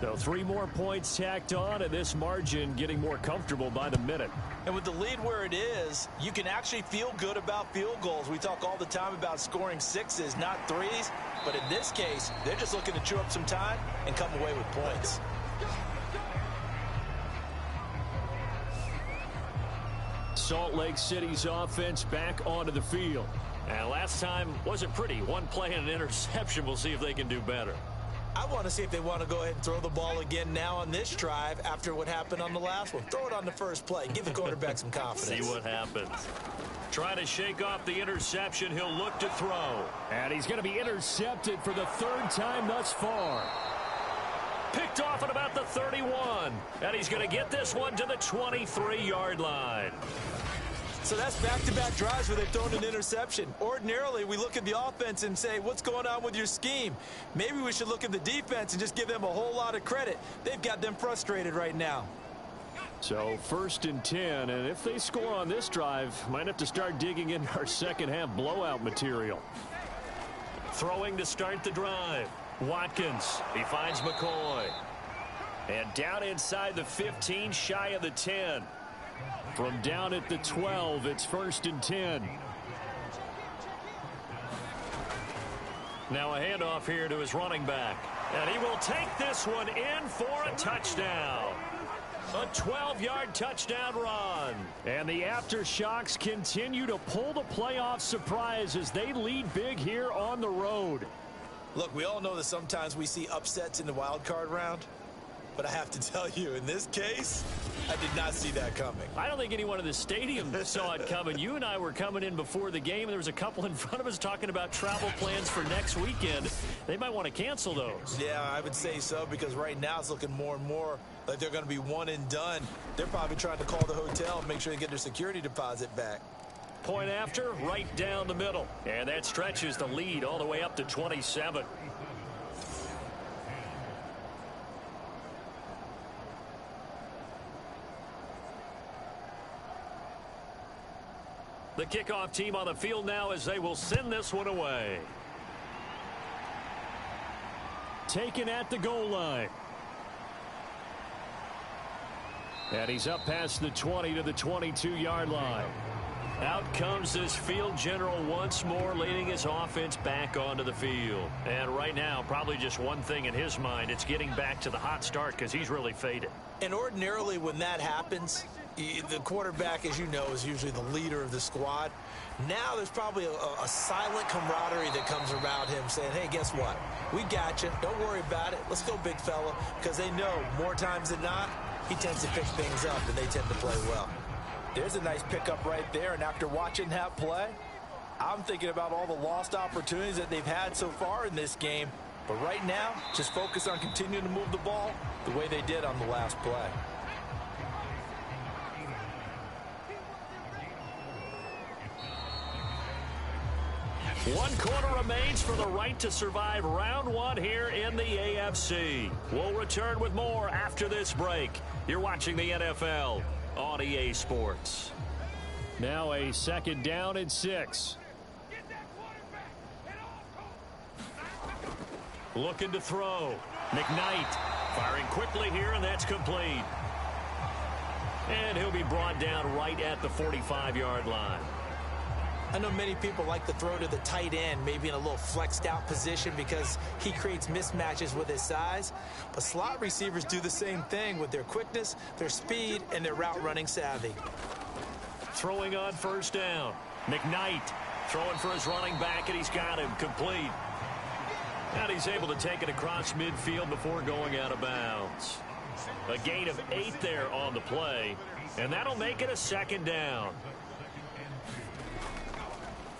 So 3 more points tacked on, and this margin getting more comfortable by the minute. And with the lead where it is, you can actually feel good about field goals. We talk all the time about scoring 6s, not 3s. But in this case, they're just looking to chew up some time and come away with points. Salt Lake City's offense back onto the field. And last time wasn't pretty. 1 play and an interception. We'll see if they can do better. I want to see if they want to go ahead and throw the ball again now on this drive after what happened on the last one. Throw it on the first play. Give the quarterback some confidence. See what happens. Trying to shake off the interception. He'll look to throw. And he's going to be intercepted for the 3rd time thus far. Picked off at about the 31. And he's going to get this one to the 23-yard line. So that's back-to-back drives where they've thrown an interception. Ordinarily, we look at the offense and say, what's going on with your scheme? Maybe we should look at the defense and just give them a whole lot of credit. They've got them frustrated right now. So 1st and 10, and if they score on this drive, might have to start digging into our second-half blowout material. Throwing to start the drive. Watkins. He finds McCoy. And down inside the 15, shy of the 10. From down at the 12, it's 1st and 10. Now a handoff here to his running back. And he will take this one in for a touchdown. A 12-yard touchdown run. And the aftershocks continue to pull the playoff surprise as they lead big here on the road. Look, we all know that sometimes we see upsets in the wild card round. But I have to tell you, in this case, I did not see that coming. I don't think anyone in the stadium saw it coming. You and I were coming in before the game. There was a couple in front of us talking about travel plans for next weekend. They might want to cancel those. Yeah, I would say so, because right now it's looking more and more like they're going to be one and done. They're probably trying to call the hotel and make sure they get their security deposit back. Point after, right down the middle. And that stretches the lead all the way up to 27. The kickoff team on the field now as they will send this one away. Taken at the goal line. And he's up past the 20 to the 22-yard line. Out comes this field general once more, leading his offense back onto the field. And right now, probably just one thing in his mind, it's getting back to the hot start because he's really faded. And ordinarily when that happens, The quarterback, as you know, is usually the leader of the squad. Now there's probably a silent camaraderie that comes around him saying, hey, guess what? We got you. Don't worry about it. Let's go, big fella. Because they know more times than not, he tends to pick things up, and they tend to play well. There's a nice pickup right there, and after watching that play, I'm thinking about all the lost opportunities that they've had so far in this game. But right now, just focus on continuing to move the ball the way they did on the last play. One quarter remains for the right to survive round one here in the AFC. We'll return with more after this break. You're watching the NFL on EA Sports. Now a second down and 6. Looking to throw. McKnight firing quickly here, and that's complete. And he'll be brought down right at the 45-yard line. I know many people like to throw to the tight end, maybe in a little flexed out position because he creates mismatches with his size. But slot receivers do the same thing with their quickness, their speed, and their route running savvy. Throwing on first down. McKnight throwing for his running back, and he's got him complete. And he's able to take it across midfield before going out of bounds. A gain of 8 there on the play, and that'll make it a second down.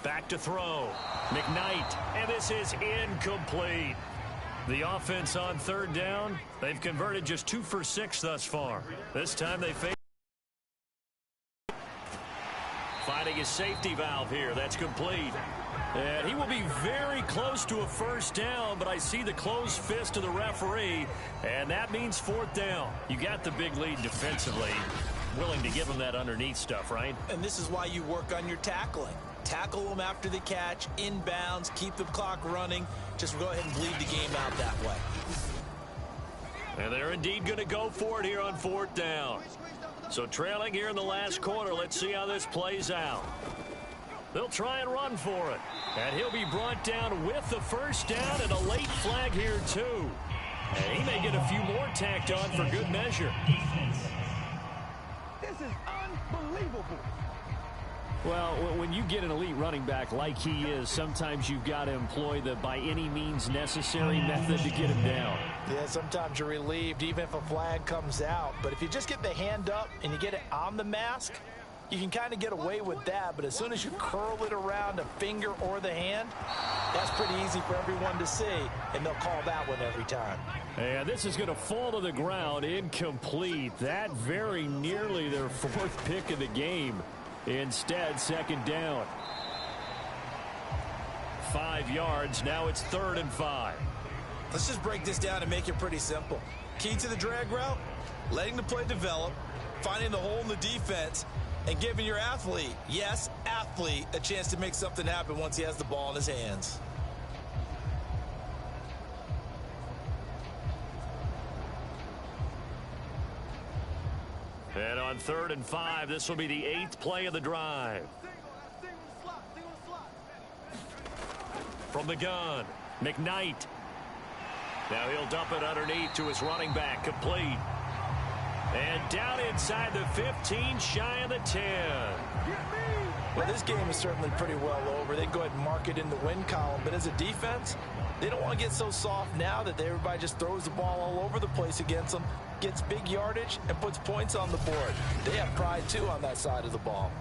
Back to throw. McKnight, and this is incomplete. The offense on third down, they've converted just 2 for 6 thus far. This time they face finding his safety valve here. That's complete. And he will be very close to a first down, but I see the closed fist of the referee, and that means fourth down. You got the big lead defensively. Willing to give him that underneath stuff, right? And this is why you work on your tackling. Tackle them after the catch, inbounds, keep the clock running. Just go ahead and bleed the game out that way. And they're indeed going to go for it here on fourth down. So trailing here in the last quarter, let's see how this plays out. They'll try and run for it. And he'll be brought down with the first down and a late flag here too. And he may get a few more tacked on for good measure. This is unbelievable. Well, when you get an elite running back like he is, sometimes you've got to employ the by any means necessary method to get him down. Yeah, sometimes you're relieved even if a flag comes out. But if you just get the hand up and you get it on the mask, you can kind of get away with that. But as soon as you curl it around a finger or the hand, that's pretty easy for everyone to see, and they'll call that one every time. And this is going to fall to the ground, incomplete. That very nearly their 4th pick of the game. Instead, second down. 5 yards. Now it's 3rd and 5. Let's just break this down and make it pretty simple. Key to the drag route, letting the play develop, finding the hole in the defense, and giving your athlete, yes, athlete, a chance to make something happen once he has the ball in his hands. And on 3rd and 5, this will be the 8th play of the drive. From the gun, McKnight. Now he'll dump it underneath to his running back, complete. And down inside the 15, shy of the 10. Well, this game is certainly pretty well over. They go ahead and mark it in the win column. But as a defense, they don't want to get so soft now that everybody just throws the ball all over the place against them, gets big yardage, and puts points on the board. They have pride, too, on that side of the ball.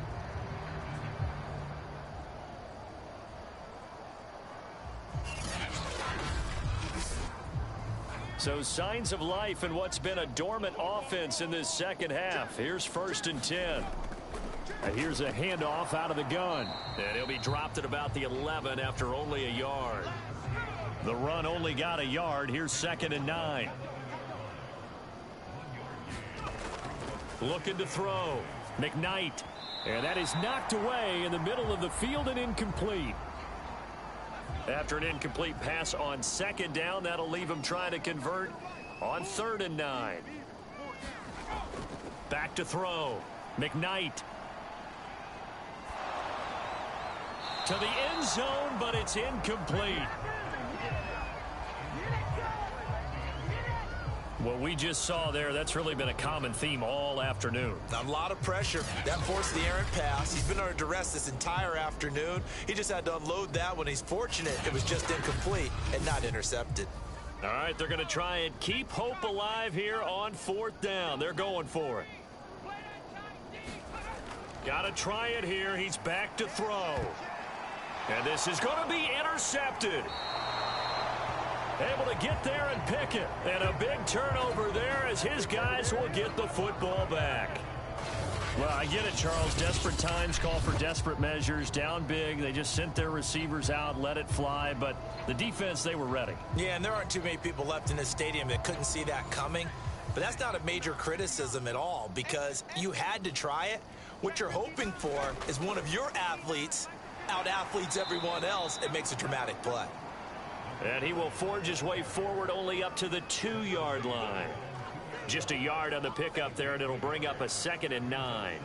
So signs of life in what's been a dormant offense in this second half. Here's 1st and 10. And here's a handoff out of the gun. And he'll be dropped at about the 11 after only a yard. The run only got a yard. Here's 2nd and 9. Looking to throw. McKnight. And that is knocked away in the middle of the field and incomplete. After an incomplete pass on 2nd down, that'll leave him trying to convert on 3rd and 9. Back to throw. McKnight. To the end zone, but it's incomplete. What we just saw there, that's really been a common theme all afternoon. A lot of pressure. That forced the errant pass. He's been under duress this entire afternoon. He just had to unload that one. He's fortunate it was just incomplete and not intercepted. All right, they're going to try and keep hope alive here on 4th down. They're going for it. Got to try it here. He's back to throw. And this is going to be intercepted. Able to get there and pick it. And a big turnover there as his guys will get the football back. Well, I get it, Charles. Desperate times call for desperate measures. Down big. They just sent their receivers out, let it fly. But the defense, they were ready. Yeah, and there aren't too many people left in this stadium that couldn't see that coming. But that's not a major criticism at all because you had to try it. What you're hoping for is one of your athletes out-athletes everyone else. It makes a dramatic play. And he will forge his way forward only up to the 2-yard line. Just a yard on the pickup there, and it'll bring up a 2nd and 9.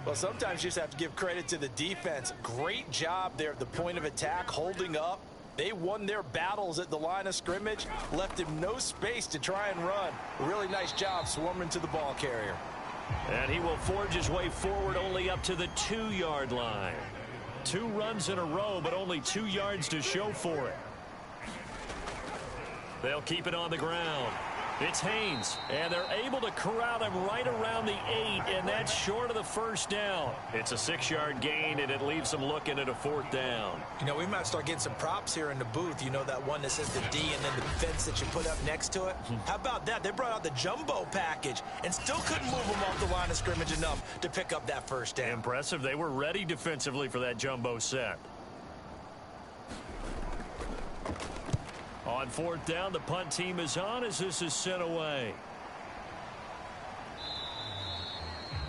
Well, sometimes you just have to give credit to the defense. Great job there at the point of attack, holding up. They won their battles at the line of scrimmage, left him no space to try and run. A really nice job swarming to the ball carrier. And he will forge his way forward only up to the 2-yard line. 2 runs in a row, but only 2 yards to show for it. They'll keep it on the ground. It's Haynes, and they're able to corral him right around the 8, and that's short of the 1st down. It's a 6-yard gain, and it leaves them looking at a 4th down. You know, we might start getting some props here in the booth. You know that one that says the D and then the fence that you put up next to it? How about that? They brought out the jumbo package and still couldn't move them off the line of scrimmage enough to pick up that 1st down. Impressive. They were ready defensively for that jumbo set. On 4th down, the punt team is on as this is sent away.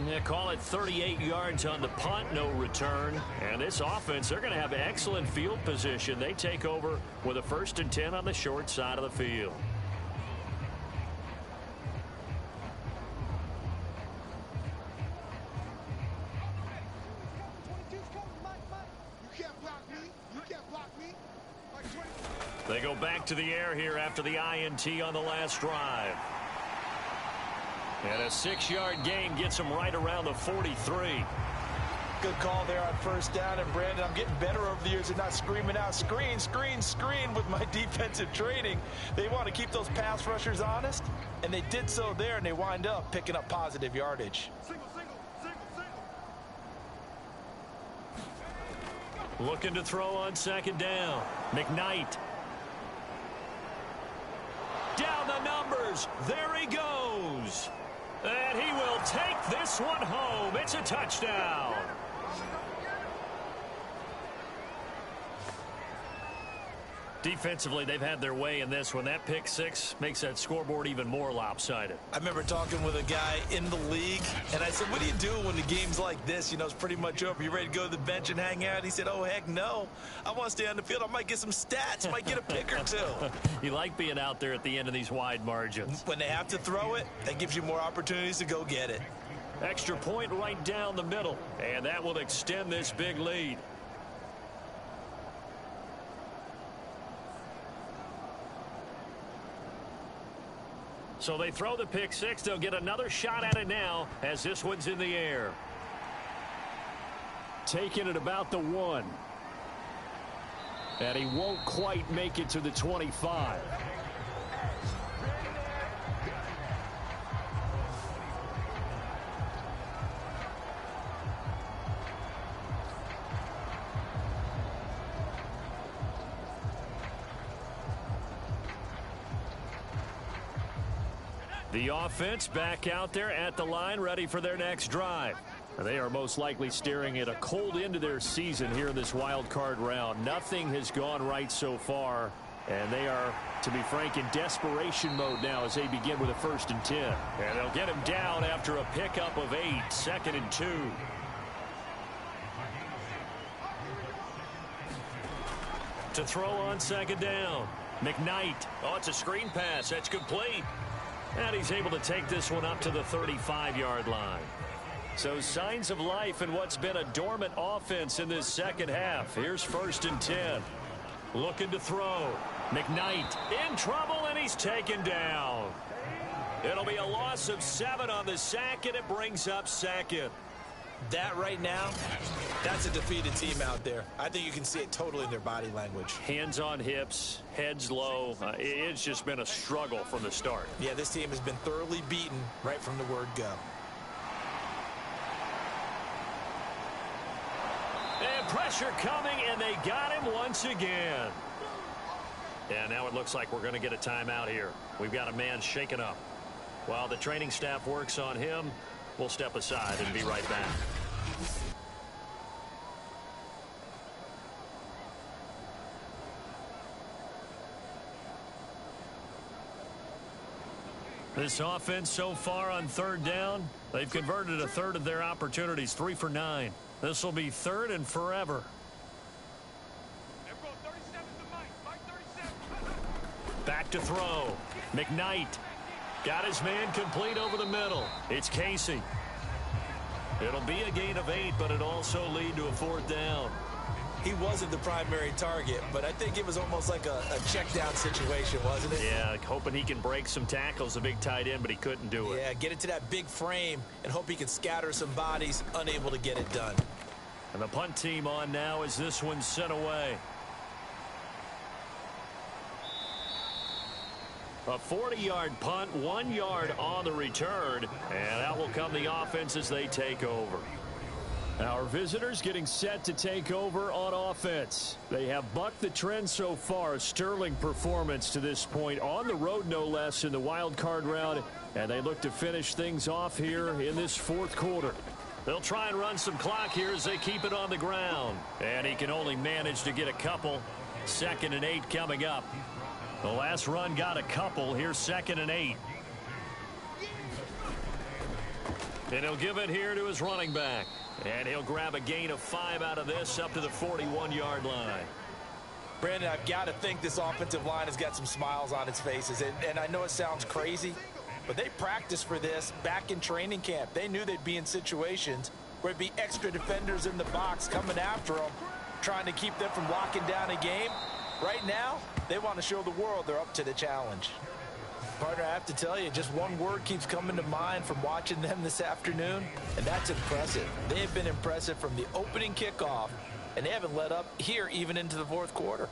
They call it 38 yards on the punt, no return. And this offense, they're going to have excellent field position. They take over with a 1st and 10 on the short side of the field. They go back to the air here after the INT on the last drive. And a 6-yard gain gets them right around the 43. Good call there on 1st down. And, Brandon, I'm getting better over the years at not screaming out, screen, screen, screen with my defensive training. They want to keep those pass rushers honest, and they did so there, and they wind up picking up positive yardage. Looking to throw on 2nd down. McKnight. Down the numbers. There he goes. And he will take this one home. It's a touchdown. Defensively, they've had their way in this one. That pick 6 makes that scoreboard even more lopsided. I remember talking with a guy in the league, and I said, what do you do when the game's like this? You know, it's pretty much over. You ready to go to the bench and hang out? He said, oh, heck no. I want to stay on the field. I might get some stats. Might get a pick or 2. You like being out there at the end of these wide margins. When they have to throw it, that gives you more opportunities to go get it. Extra point right down the middle, and that will extend this big lead. So they throw the pick 6. They'll get another shot at it now as this one's in the air. Taking it about the 1. And he won't quite make it to the 25. The offense back out there at the line, ready for their next drive. They are most likely staring at a cold end to their season here in this wild card round. Nothing has gone right so far, and they are, to be frank, in desperation mode now as they begin with a 1st and 10. And they'll get him down after a pickup of 8, 2nd and 2. To throw on 2nd down, McKnight. Oh, it's a screen pass. That's complete. And he's able to take this one up to the 35-yard line. So signs of life in what's been a dormant offense in this 2nd half. Here's 1st and 10. Looking to throw. McKnight in trouble, and he's taken down. It'll be a loss of 7 on the sack, and it brings up second. That right now, that's a defeated team out there. I think you can see it totally in their body language. Hands on hips, heads low. It's just been a struggle from the start. Yeah, this team has been thoroughly beaten right from the word go. And pressure coming, and they got him once again. And now it looks like we're going to get a timeout here. We've got a man shaken up. While the training staff works on him, we'll step aside and be right back. This offense so far on third down, they've converted a third of their opportunities, 3 for 9. This will be third and forever. Back to throw. McKnight got his man complete over the middle. It's Casey. It'll be a gain of 8, but it also lead to a 4th down. He wasn't the primary target, but I think it was almost like a check down situation, wasn't it? Yeah, hoping he can break some tackles, a big tight end, but he couldn't do it. Yeah, get it to that big frame and hope he can scatter some bodies, unable to get it done. And the punt team on now as this one's sent away. A 40-yard punt, 1 yard on the return, and out will come the offense as they take over. Our visitors getting set to take over on offense. They have bucked the trend so far. Sterling performance to this point on the road, no less, in the wild card round, and they look to finish things off here in this 4th quarter. They'll try and run some clock here as they keep it on the ground, and he can only manage to get a couple. 2nd and 8 coming up. The last run got a couple. Here's 2nd and 8. And he'll give it here to his running back. And he'll grab a gain of 5 out of this up to the 41-yard line. Brandon, I've got to think this offensive line has got some smiles on its faces. And I know it sounds crazy, but they practiced for this back in training camp. They knew they'd be in situations where it'd be extra defenders in the box coming after them, trying to keep them from locking down a game. Right now, they want to show the world they're up to the challenge. Partner, I have to tell you, just one word keeps coming to mind from watching them this afternoon, and that's impressive. They have been impressive from the opening kickoff, and they haven't let up here even into the 4th quarter.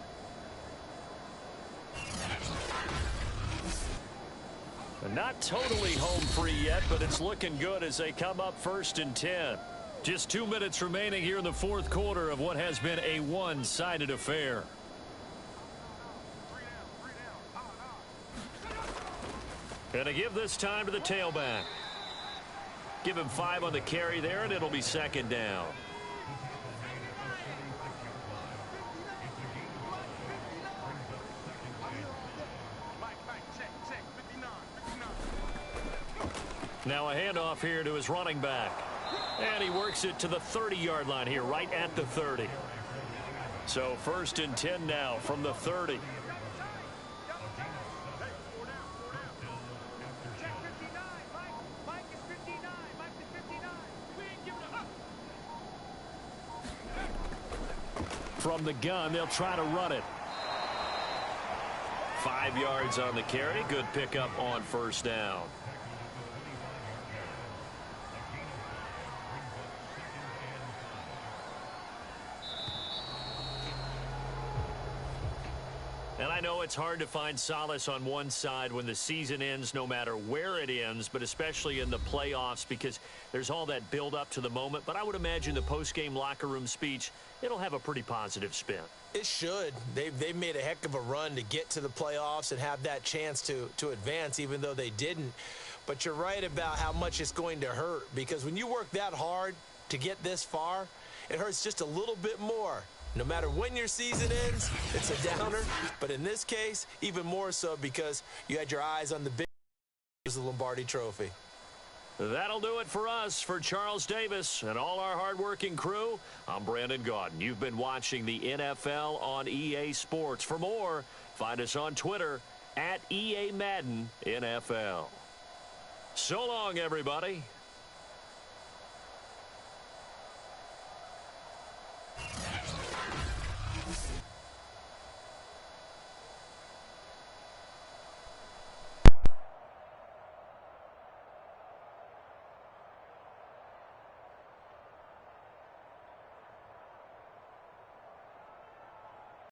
Not totally home free yet, but it's looking good as they come up 1st and 10. Just 2 minutes remaining here in the 4th quarter of what has been a one-sided affair. And to give this time to the tailback. Give him 5 on the carry there, and it'll be 2nd down. Now a handoff here to his running back. And he works it to the 30-yard line here, right at the 30. So 1st and 10 now from the 30. From the gun, they'll try to run it. 5 yards on the carry. Good pickup on 1st down. And I know it's hard to find solace on one side when the season ends, no matter where it ends, but especially in the playoffs, because there's all that build up to the moment. But I would imagine the post-game locker room speech, it'll have a pretty positive spin. It should. They've made a heck of a run to get to the playoffs and have that chance to advance, even though they didn't. But you're right about how much it's going to hurt, because when you work that hard to get this far, it hurts just a little bit more. No matter when your season ends, it's a downer. But in this case, even more so because you had your eyes on the big the Lombardi Trophy. That'll do it for us. For Charles Davis and all our hardworking crew, I'm Brandon Gaudin. You've been watching the NFL on EA Sports. For more, find us on Twitter @EA Madden NFL. So long, everybody.